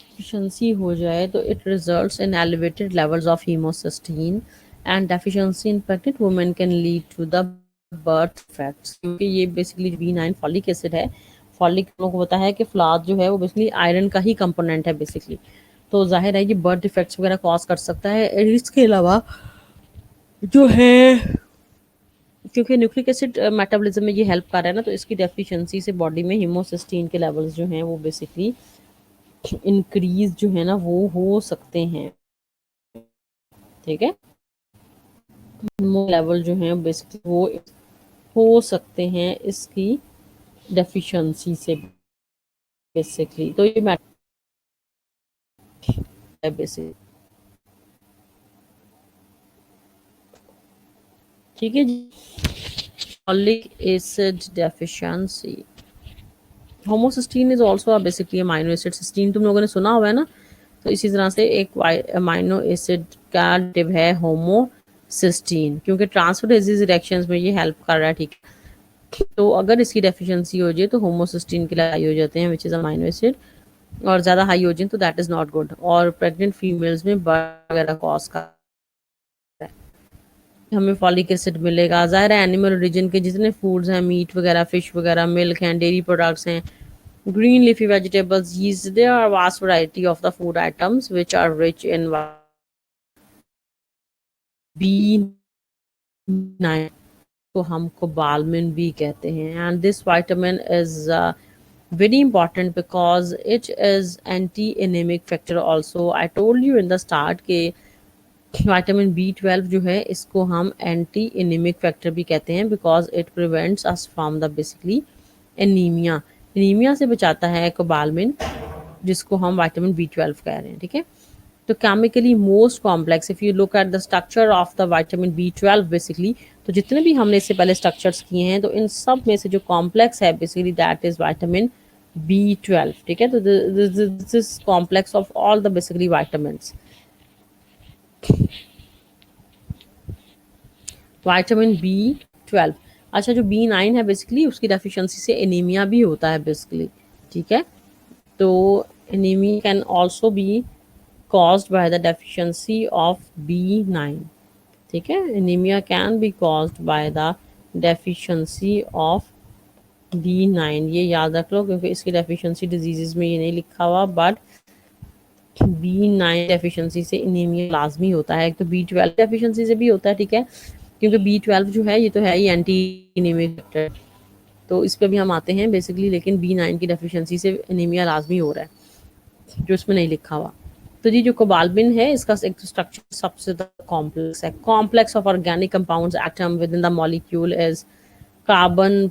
deficiency हो जाए तो it results in elevated levels of homocysteine, and deficiency in pregnant women can lead to the birth defects। क्योंकि ये basically B9 folic acid है। Folic हम लोग को पता है कि फ्लाद जो है वो बेसिकली आयरन का ही कंपोनेंट है बेसिकली, तो जाहिर है ये बर्थ डिफेक्ट्स वगैरह कॉज कर सकता है। इसके अलावा जो है क्योंकि न्यूक्लिक एसिड मेटाबॉलिज्म में ये हेल्प कर रहा है ना, तो इसकी डेफिशिएंसी से बॉडी में हीमोसिस्टीन के लेवल्स जो हैं वो बेसिकली इंक्रीज जो है ना वो हो सकते हैं। ठीक है, लेवल जो है बेसिकली वो हो सकते हैं इसकी डेफिशिएंसी से बेसिकली। तो ये मैटर बेसिक। ठीक है जी, folic acid deficiency. Homocysteine is also basically amino acid. Cysteine तुम लोगों ने सुना हुआ है ना, तो इसी तरह से एक अमाइनो एसिड का डिव है होमोसिस्टीन, क्योंकि ट्रांसफरेजेस रिएक्शंस में ये हेल्प कर रहा है। ठीक है, तो अगर इसकी डेफिशिएंसी हो जाए तो होमोसिस्टीन के लिए हाई हो जाते हैं विच इज़ अमाइनो एसिड, और ज़्यादा हाई हो जाए तो दैट इज़ नॉट गुड, और प्रेग्नेंट फीमेल्स में बर्थ वगैरह कॉज का हमें फॉलिक एसिड मिलेगा। ज़ाहिर है एनिमल ओरिजिन के जितने फूड्स हैं, मीट वगैरह, फिश वगैरह, मिल्क हैं, डेयरी प्रोडक्ट्स हैं, green leafy vegetables, yeast, there are vast variety of the food items which are rich in B9, तो हम कोबालमिन भी कहते हैं। and this vitamin is very important because it is anti-anemic factor also। I told you in the start के vitamin B12 जो है इसको हम एंटी एनीमिक फैक्टर भी कहते हैं because it prevents us from the basically anaemia. Anaemia से बचाता है कोबालमिन, जिसको हम विटामिन B12 कह रहे हैं। ठीक है, तो chemically most complex, if you look at the structure of the vitamin B12 basically, तो जितने भी हमने इससे पहले स्ट्रक्चर्स किए हैं तो इन सब में से जो कॉम्प्लेक्स है basically that is vitamin B12। ठीक है, तो this is complex of all the basically vitamins. Vitamin B12। अच्छा, जो B9 है बेसिकली उसकी डेफिशिएंसी से एनीमिया भी होता है बेसिकली। ठीक है, तो anaemia can also be caused by the deficiency of B9। ठीक है, anaemia can be caused by the deficiency of B9, ये याद रख लो क्योंकि इसकी डेफिशिएंसी डिजीजेस में ये नहीं लिखा हुआ, बट B9 डेफिशिएंसी से एनीमिया लाजमी होता है। एक तो B12 डेफिशिएंसी से भी होता है, ठीक है, क्योंकि B12 जो है ये तो है ही एंटी एनीमिक फैक्टर। तो इस पे भी हम आते हैं बेसिकली, लेकिन B9 की डेफिशिएंसी से एनीमिया लाजमी हो रहा है, जो इसमें नहीं लिखा हुआ। तो जी जो कोबाल्बिन है, इसका एक स्ट्रक्चर सबसे कॉम्प्लेक्स है। Complex of organic compounds atom with in the molecule is carbon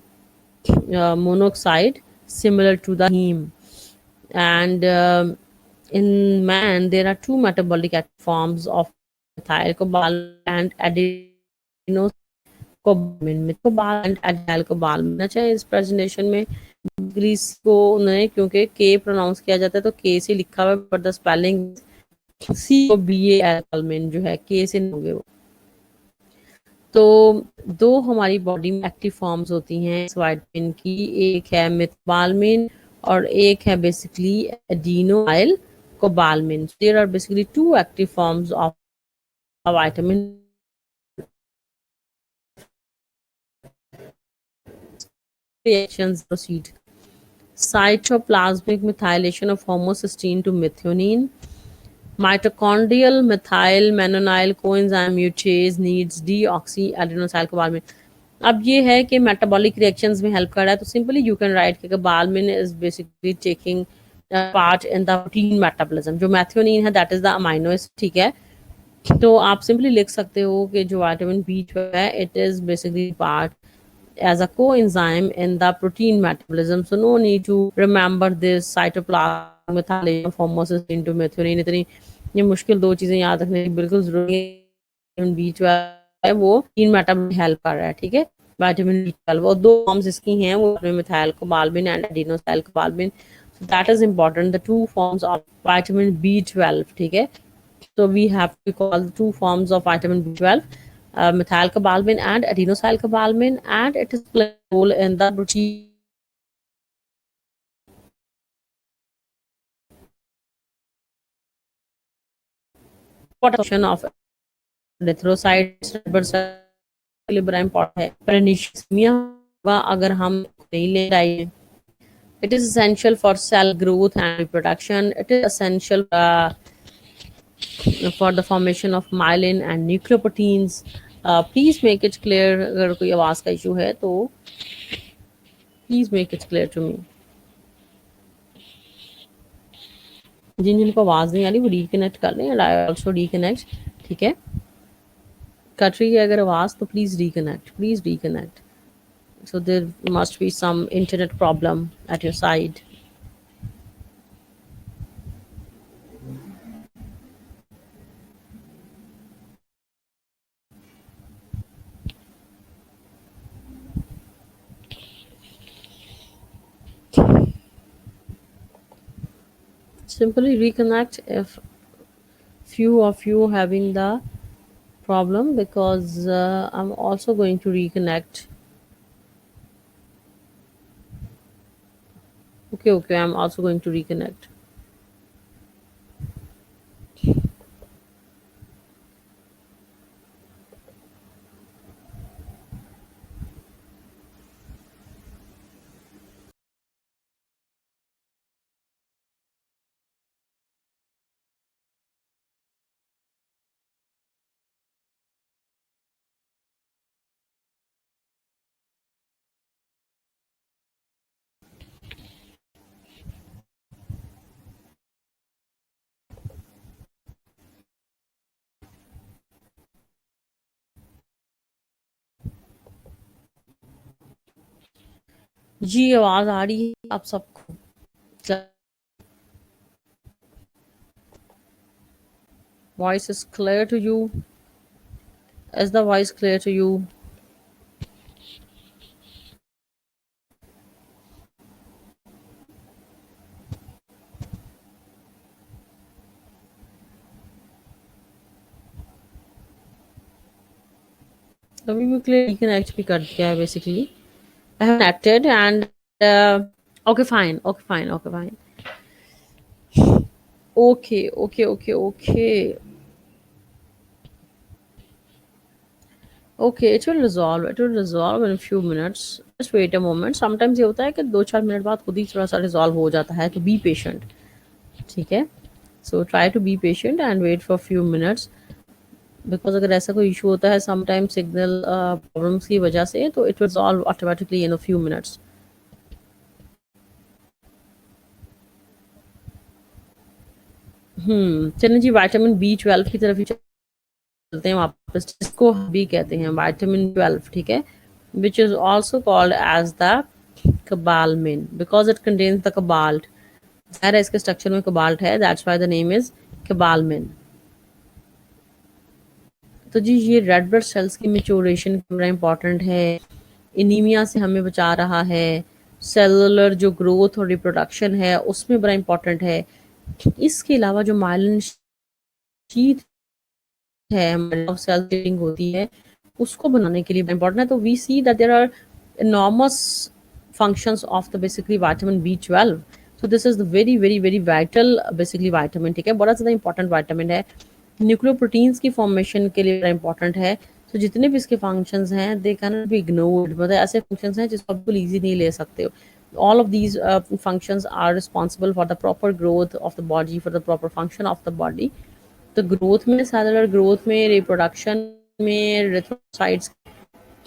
monoxide similar to the heme, and in man there are two metabolic forms of methyl cobalamin and adenosine cobalamin and adenyl cobalamin। अच्छा, इस presentation में Greece को उन्होंने क्योंकि के pronounce किया जाता है तो के से लिखा हुआ है, पर the spelling C O B एल्कालमिन जो है के से नहीं होंगे वो। तो दो हमारी बॉडी में एक्टिव फॉर्म्स होती हैं इस विटामिन की, एक है मेथबालमिन और एक है बेसिकली एडिनोसाइल कोबालमिन। There are basically two active forms of vitamin. Reactions proceed. Cytoplasmic methylation of homocysteine to methionine. Mitochondrial methylmalonyl coenzyme mutase needs deoxyadenosine cobalmin। अब ये है कि मेटाबॉलिक रिएक्शंस में हेल्प कर रहा है, तो सिंपली यू कैन राइट कि cobalamin is basically taking part in the protein metabolism. जो मैथियोनिन है that is the amino acid, ठीक है। तो आप सिंपली लिख सकते हो कि जो विटामिन B12 है it is basically part as a coenzyme in the protein metabolism, so no need to remember this cytoplasmic methylation of homocysteine to methionine। इतनी ये मुश्किल दो चीजें याद रखने की बिल्कुल जरूरी है। B12 है वो प्रोटीन मेटाबॉलिज्म हेल्प कर रहा है, ठीक है। विटामिन B12 और दो फॉर्म्स इसकी हैं, वो methyl cobalamin and adenosyl cobalamin. so that is important, the two forms of vitamin B12, ठीक है। so we have to call the two forms of vitamin B12 methylcobalamin and adenosylcobalamin, and it is play a role in the protein production of erythrocytes। बड़ा important है पेनिशियमिया अगर हम नहीं ले रहे हैं। It is essential for cell growth and reproduction. It is essential for the formation of myelin and nucleoproteins. Please make it clear, अगर कोई आवाज़ का इशू है तो please make it clear to me। जिन जिनको आवाज़ नहीं आ रही वो रिकनेक्ट कर लें, एंड आई ऑल्सो रिकनेक्ट, ठीक है। कट रही है अगर आवाज़ तो please reconnect. so there must be some internet problem at your side। simply reconnect if few of you having the problem, because I'm also going to reconnect। okay, I'm also going to reconnect। जी आवाज़ आ रही है आप सबको? voice is clear to you? Is the voice clear to you? अभी भी clear reconnect भी कर दिया है basically. I have connected and okay fine, okay, it will resolve in a few minutes, just wait a moment। sometimes ये होता है कि 2-4 मिनट बाद खुद ही थोड़ा सा रिजॉल्व हो जाता है, तो बी पेशेंट, ठीक है। so try to be patient and wait for few minutes, because अगर ऐसा कोई इशू होता है समटाइम सिग्नल प्रॉब्लम्स की वजह से, तो it will resolve automatically in a few minutes. चलिए जी, विटामिन B12 की तरफ ही चलते हैं वापस, जिसको भी कहते हैं विटामिन 12, ठीक है, which is also called as the cobalamin because it contains the cobalt. ज़ाहिर है इसके स्ट्रक्चर में कबाल्ट है, that's why the name is cobalamin. तो जी ये रेड ब्लड सेल्स की मेच्योरेशन बड़ा इंपॉर्टेंट है, एनीमिया से हमें बचा रहा है, सेलुलर जो ग्रोथ और रिप्रोडक्शन है उसमें बड़ा इंपॉर्टेंट है। इसके अलावा जो माइलिन शीथ है, हमारे सेल डिविडिंग होती है, उसको बनाने के लिए इम्पोर्टेंट है। तो we see that there are enormous functions of the basically vitamin B12. So this is the very very very vital basically vitamin, ठीक है, बड़ा ज़्यादा इंपॉर्टेंट विटामिन है, न्यूक्लियोप्रोटीन्स की फॉर्मेशन के लिए इंपॉर्टेंट है। तो जितने भी इसके फंक्शंस हैं दे कैन बी इग्नोर्ड, मतलब ऐसे फंक्शंस हैं जिसको आप बिल्कुल ईजी नहीं ले सकते हो। All of these functions are responsible for the proper growth of the body, for the proper function of the body. तो ग्रोथ में, सेलुलर ग्रोथ में, रिप्रोडक्शन में, एरिथ्रोसाइट्स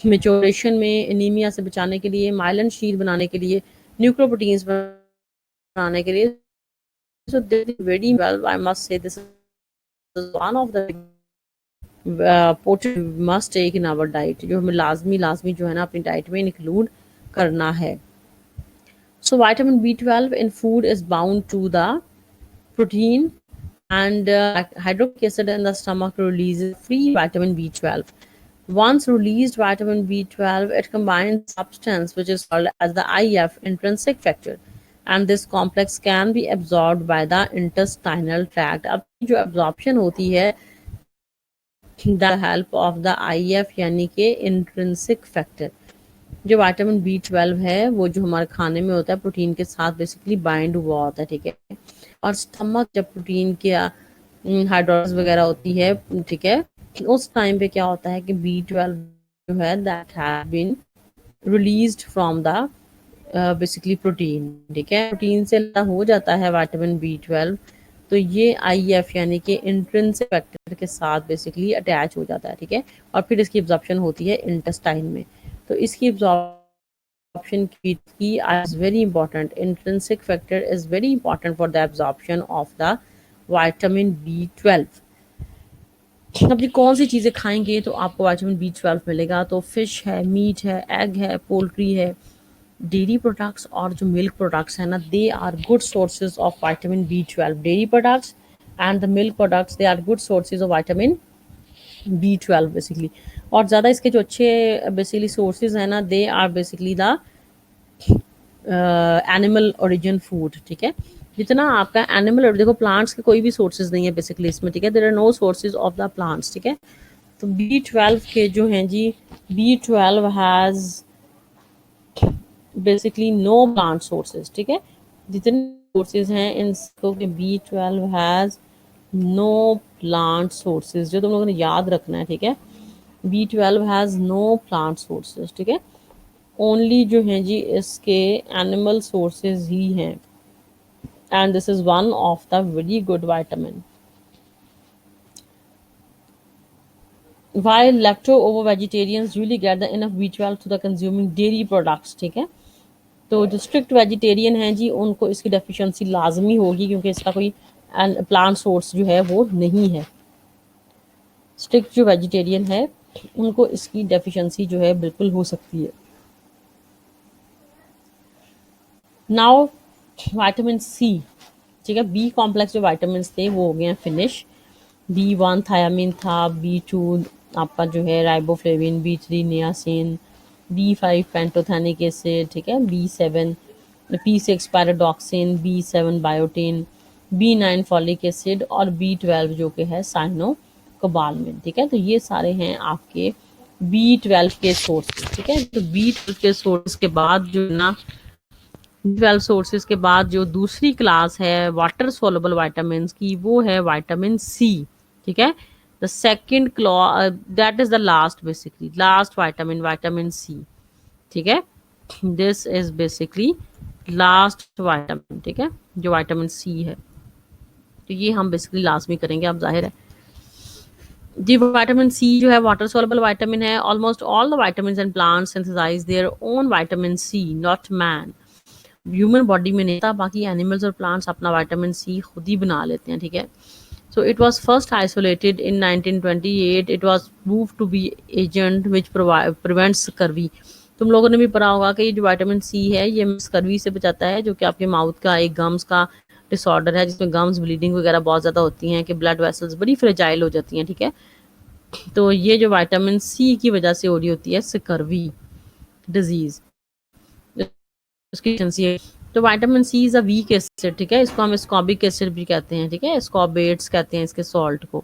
मेच्योरेशन में, एनीमिया से बचाने के लिए, माइलिन शीट बनाने के लिए, न्यूक्लियोप्रोटीन्स बनाने के लिए। So this is very well, I must say this is one of the portion must take in our diet, जो हमें लाजमी लाजमी जो है ना अपनी डाइट में इंक्लूड करना है। So vitamin B12 in food is bound to the protein, and hydrochloric acid in the stomach releases free vitamin B12. Once released vitamin B12, it combines substance which is called as the IF, intrinsic factor, and this complex can be absorbed by the intestinal tract. अब जो absorption होती है the help of the IF यानी कि intrinsic factor, जो vitamin B12 है वो जो हमारे खाने में होता है प्रोटीन के साथ बेसिकली बाइंड हुआ होता है, ठीक है। और स्टमक जब प्रोटीन के हाइड्रोलाइज वगैरह होती है, ठीक है, उस टाइम पे क्या होता है कि B12 जो है that have been released from the basically protein, ठीक है, प्रोटीन से हो जाता है विटामिन B12। तो ये IF यानी कि इंट्रिंसिक फैक्टर के साथ बेसिकली अटैच हो जाता है, ठीक है, और फिर इसकी एब्जॉर्प्शन होती है इंटेस्टाइन में। तो इसकी absorption की is very important. Intrinsic factor is very important for the absorption of the vitamin B12. अब जी कौन सी चीज़ें खाएंगे तो आपको विटामिन B12 मिलेगा? तो फिश है, मीट है, एग है, पोल्ट्री है, डेयरी प्रोडक्ट्स और जो मिल्क प्रोडक्ट्स हैं ना, they are good sources of vitamin B12। Dairy products and the milk products they are good sources of vitamin B12 basically. और ज़्यादा इसके जो अच्छे बेसिकली सोर्सेज हैं ना, they are basically the animal origin food, ठीक है। जितना आपका एनिमल, देखो प्लांट्स के कोई भी सोर्सेज नहीं है बेसिकली इसमें, ठीक है, there are no sources of the plants, ठीक है। तो B12 के जो हैं जी, B12 has basically no plant sources, ठीक है। जितने सोर्सेज हैं इनको B12 has no plant sources, जो तुम लोगों ने याद रखना है, ठीक है। B12 has no plant sources, ठीक है, ओनली जो हैं जी इसके एनिमल सोर्सेज ही हैं, and this is one of the very good vitamin. While lacto ovo vegetarians usually get the enough B12 to the consuming dairy products, ठीक है। तो जो स्ट्रिक्ट वेजिटेरियन हैं जी उनको इसकी डेफिशिएंसी लाजमी होगी, क्योंकि इसका कोई प्लांट सोर्स जो है वो नहीं है। स्ट्रिक्ट जो वेजिटेरियन है उनको इसकी डेफिशिएंसी जो है बिल्कुल हो सकती है। नाउ विटामिन सी, ठीक है, बी कॉम्प्लेक्स जो विटामिन थे वो हो गए हैं फिनिश। B1 थायामिन था, B2 आपका जो है riboflavin, B3 niacin, B5 pantothenic acid, ठीक है, B7 P6 pyridoxine, B7 biotin, B9 folic acid और B12 जो कि है साइनोकोबालमिन, ठीक है। तो ये सारे हैं आपके B12 के सोर्सेज, ठीक है। तो B12 के सोर्स के बाद जो ना, B12 सोर्सेज के बाद जो दूसरी क्लास है वाटर सोलबल विटामिन की, वो है विटामिन सी, ठीक है। The second clause that is the last, basically last vitamin, vitamin C, ठीक है। This is basically last vitamin, ठीक है, जो विटामिन सी है। तो ये हम बेसिकली लास्ट में करेंगे, अब जाहिर है जी विटामिन सी जो है वाटर सोलबल विटामिन है। Almost all the vitamin and plants synthesise their own vitamin C, not man. Human body में नहीं था, बाकी एनिमल्स और प्लांट्स अपना विटामिन सी खुद ही बना लेते हैं, ठीक है। So it was first isolated in 1928. It was proved to be agent which prevents scurvy. तुम लोगों ने भी पढ़ा होगा कि ये जो विटामिन सी है ये स्कर्वी से बचाता है, जो कि आपके माउथ का एक गम्स का डिसऑर्डर है, जिसमें गम्स ब्लीडिंग वगैरह बहुत ज़्यादा होती हैं, कि ब्लड वेसल्स बड़ी फ्रेजाइल हो जाती हैं, ठीक है। तो ये जो विटामिन सी की वजह से हो रही होती है स्कर्वी डिजीज, उसकी deficiency है। तो vitamin C is a weak acid, ठीक है, इसको हम स्कॉबिक एसिड भी कहते हैं, ठीक है, स्कॉबेट्स कहते हैं इसके सॉल्ट को।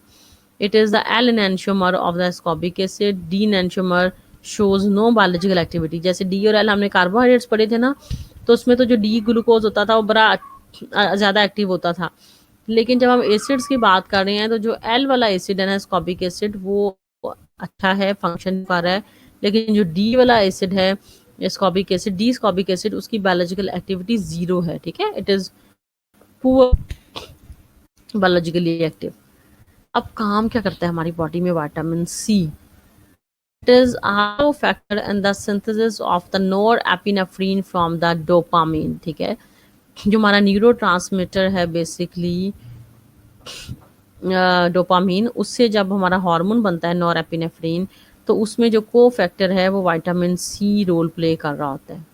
It is the L enantiomer of the ascorbic acid. D enantiomer shows no biological activity. जैसे डी और एल हमने कार्बोहाइड्रेट्स पढ़े थे ना, तो उसमें तो जो डी ग्लूकोज होता था वो बड़ा ज़्यादा एक्टिव होता था, लेकिन जब हम एसिड्स की बात कर रहे हैं तो जो एल वाला एसिड है ना, स्कॉबिक एसिड, वो अच्छा है, फंक्शन कर रहा है, लेकिन जो डी वाला एसिड है, ascorbic acid, D ascorbic acid, उसकी बायोलॉजिकल एक्टिविटी जीरो है, ठीक है, it is poor biologically active. अब काम क्या करता है हमारी बॉडी में vitamin C? It is also factor in the synthesis of the norepinephrine from the dopamine, ठीक है, जो हमारा न्यूरो है बेसिकली डोपामीन, उससे जब हमारा हार्मोन बनता है नॉरएपिनेफ्रिन, तो उसमें जो को फैक्टर है वो विटामिन सी रोल प्ले कर रहा होता है।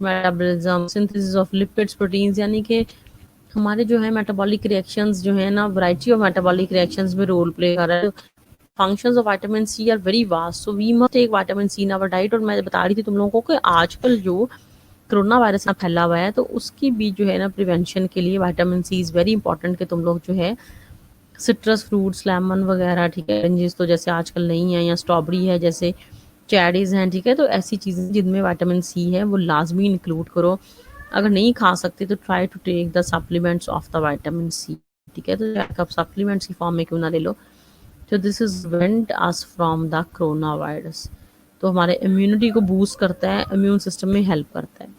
Metabolism, synthesis of lipids, proteins, यानी कि हमारे जो है मेटाबॉलिक रिएक्शंस जो है ना, वैरायटी ऑफ मेटाबॉलिक रिएक्शंस में रोल प्ले कर रहा है। Functions of vitamin C are very vast, so we must take vitamin C in our diet. और मैं बता रही थी तुम लोगों को कि आजकल जो कोरोना वायरस ना फैला हुआ है, तो उसकी भी जो है ना प्रिवेंशन के लिए vitamin C is very important, कि तुम लोग जो है सिट्रस फ्रूट्स, लेमन वगैरह, ठीक है, ऑरेंजेस तो जैसे आजकल नहीं है, या स्ट्रॉबेरी है, जैसे चेरीज हैं, ठीक है, तो ऐसी चीज़ें जिनमें विटामिन सी है वो लाजमी इंक्लूड करो। अगर नहीं खा सकते तो try to take the supplements of the vitamin C, ठीक है, तो आप सप्लीमेंट्स की फॉर्म में क्यों ना ले लो। तो this is went us from the corona virus, तो हमारे इम्यूनिटी को बूस्ट करता है, इम्यून सिस्टम में हेल्प करता है,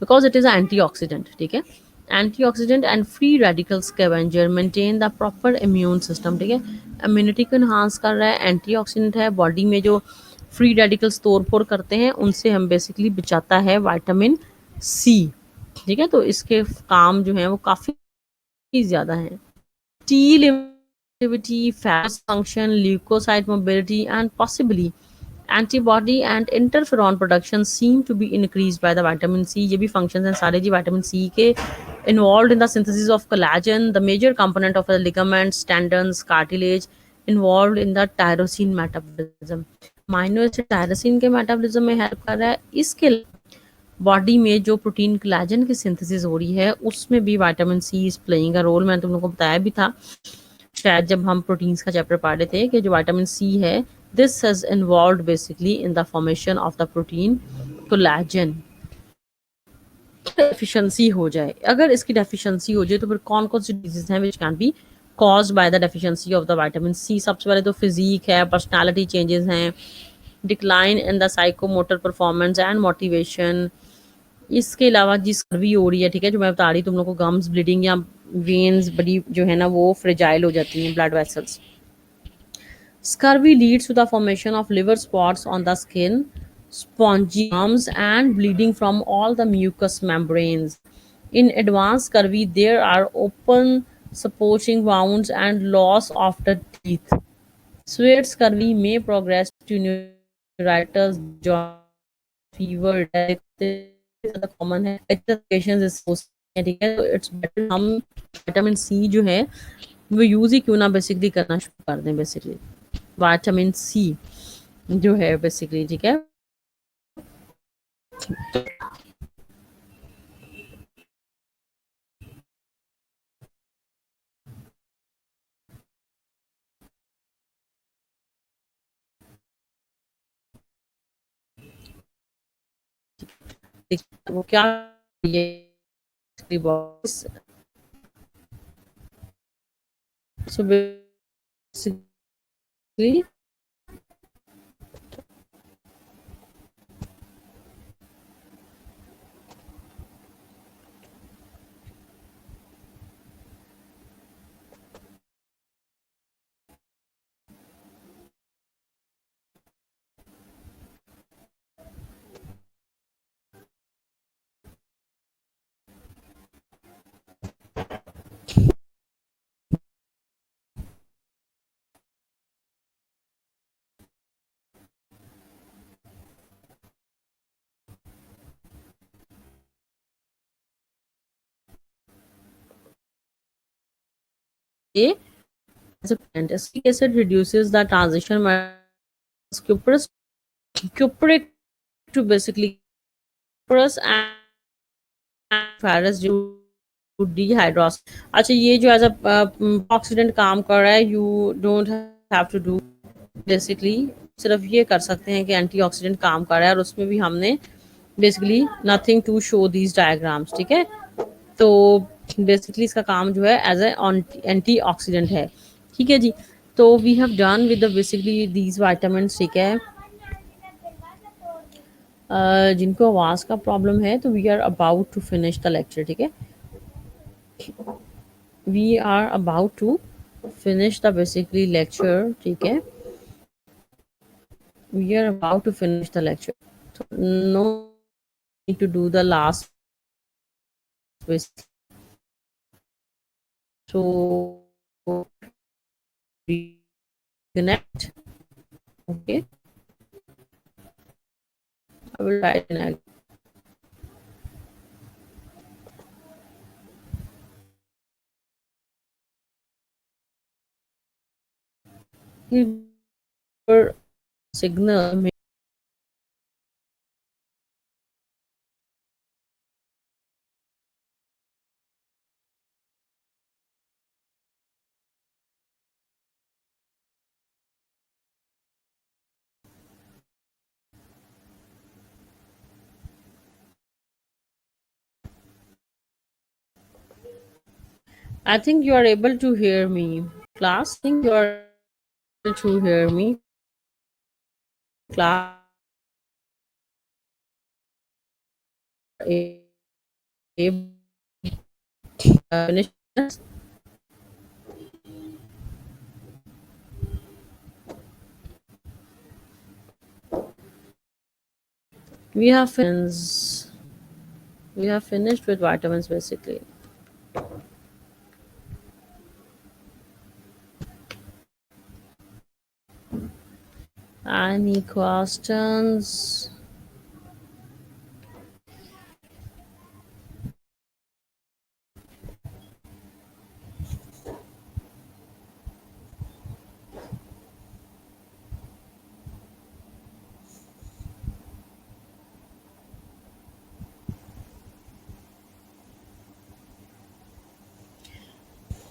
बिकॉज इट इज एंटीऑक्सीडेंट, ठीक है, antioxidant and free radical scavenger maintain the proper immune system, ठीक है, इम्यूनिटी को इन्हांस कर रहा है, एंटीऑक्सीडेंट है, बॉडी में जो फ्री रेडिकल्स तोड़ फोड़ करते हैं उनसे हम बेसिकली बचाता है विटामिन सी, ठीक है, तो इसके काम जो है वो काफ़ी ज़्यादा हैं। T activity, fast function, leukocyte mobility, and possibly antibody and interferon production seem to be increased by the vitamin C. ये भी functions हैं सारे जी vitamin C के, involved in the synthesis of collagen, the major component of the ligaments, tendons, cartilage, involved in the tyrosine metabolism. Amino acid tyrosine के metabolism में help कर रहा है। इसके बॉडी में जो प्रोटीन कोलेजन की सिंथेसिस हो रही है उसमें भी vitamin C is playing a role. मैंने तुम लोगों को बताया भी था शायद जब हम प्रोटीन्स का चैप्टर पढ़ रहे थे, कि जो विटामिन सी है this has involve basically in the formation of the protein collagen. Deficiency हो जाए, अगर इसकी डेफिशिएंसी हो जाए तो फिर कौन कौन सी डिजीज हैं which can be caused by the deficiency of the vitamin C? सबसे पहले तो फिजिक है, पर्सनालिटी चेंजेस हैं, decline in the psychomotor performance and motivation. इसके अलावा जी स्कर्वी हो रही है, ठीक है, जो मैं बता रही तुम लोग को, गम्स ब्लीडिंग या वेन्स बड़ी जो है ना वो फ्रेजाइल हो जाती हैं, blood vessels. Scurvy leads to the formation of liver spots on the skin, spongy gums and bleeding from all the mucous membranes. In advanced scurvy, there are open supporting wounds and loss of the teeth. Severe scurvy may progress to neuritis, joint fever, death ज़्यादा common है। Patients इसको ठीक है, तो it's better हम vitamin C जो है वो यूज ही क्यों ना बेसिकली करना शुरू कर दें। बेसिकली विटामिन सी जो है बेसिकली, ठीक है, वो क्या ये so basically A as a plant. Acetic acid reduces the transition cuprous cupric to basically cuprous and ferrous due to dehydrogenation. अच्छा ये जो एज अ ऑक्सीडेंट काम कर रहा है, you don't have to do basically, सिर्फ ये कर सकते हैं कि एंटीऑक्सीडेंट काम कर रहा है, और उसमें भी हमने basically nothing to show these diagrams, ठीक है। तो बेसिकली इसका काम जो है एज ए एंटी ऑक्सीडेंट है, ठीक है जी। तो we have done with the basically these vitamin, ठीक है। जिनको आवाज़ का प्रॉब्लम है तो we are about to finish the lecture, ठीक है। We are about to finish the basically lecture, ठीक है। We are about to finish the lecture. So no need to do the last quiz. So reconnect. Okay. I will try it again. Signal. I think you are able to hear me. Class, I think you are able to hear me. Class, able finish. We have finished. We have finished with vitamins basically. Any questions?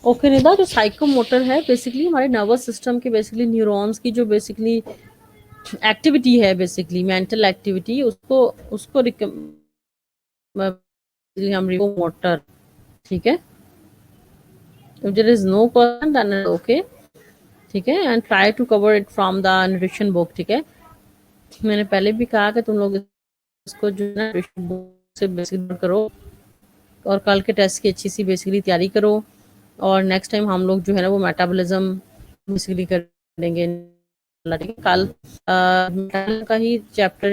Okay Nida, जो psychomotor है basically हमारे nervous system के basically neurons की जो basically activity है, basically mental activity, उसको उसको हम मोटर, ठीक है। If there is no question then okay, ठीक है, and try to cover it from the nutrition book, ठीक है। मैंने पहले भी कहा कि तुम लोग इसको जो है ना न्यूट्रिशन बुक से बेसिकली करो, और कल के टेस्ट की अच्छी सी बेसिकली तैयारी करो, और नेक्स्ट टाइम हम लोग जो है ना वो मेटाबॉलिज्म बेसिकली करेंगे कल। मेटाबॉलिज्म का ही चैप्टर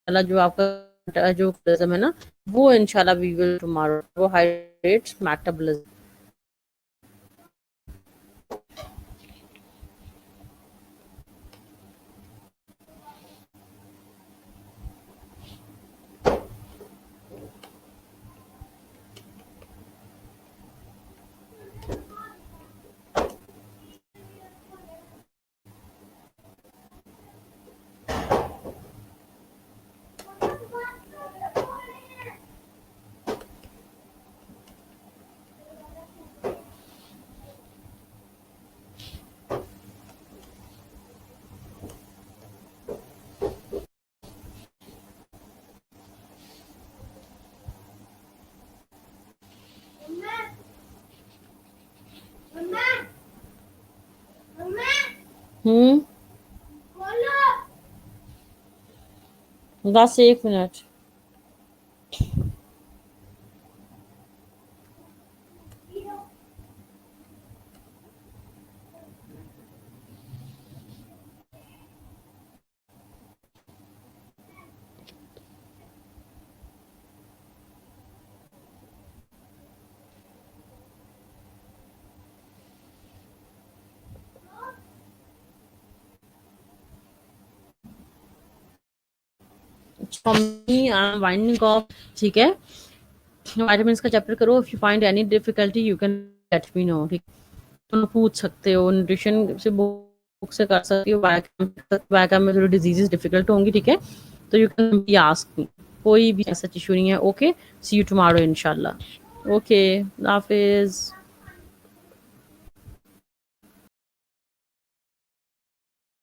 वाला जो आपका जो मेटाबॉलिज्म है ना, वो इंशाल्लाह we will tomorrow, carbohydrates metabolism. हम्म, बस एक मिनट। वाइंडिंग ऑफ, ठीक है। वाइटामिन का चैप्टर करो, if you find any difficulty you can let me know, ठीक। तुम पूछ सकते हो, न्यूट्रिशन से बुक से कर सकती हो, बायोकेम में थोड़ी डिजीजेस डिफिकल्ट होंगी, ठीक है, तो you can be ask me, कोई भी ऐसा इशू नहीं है। ओके, सी यू टुमारो इंशाल्लाह। ओके, हाफिज।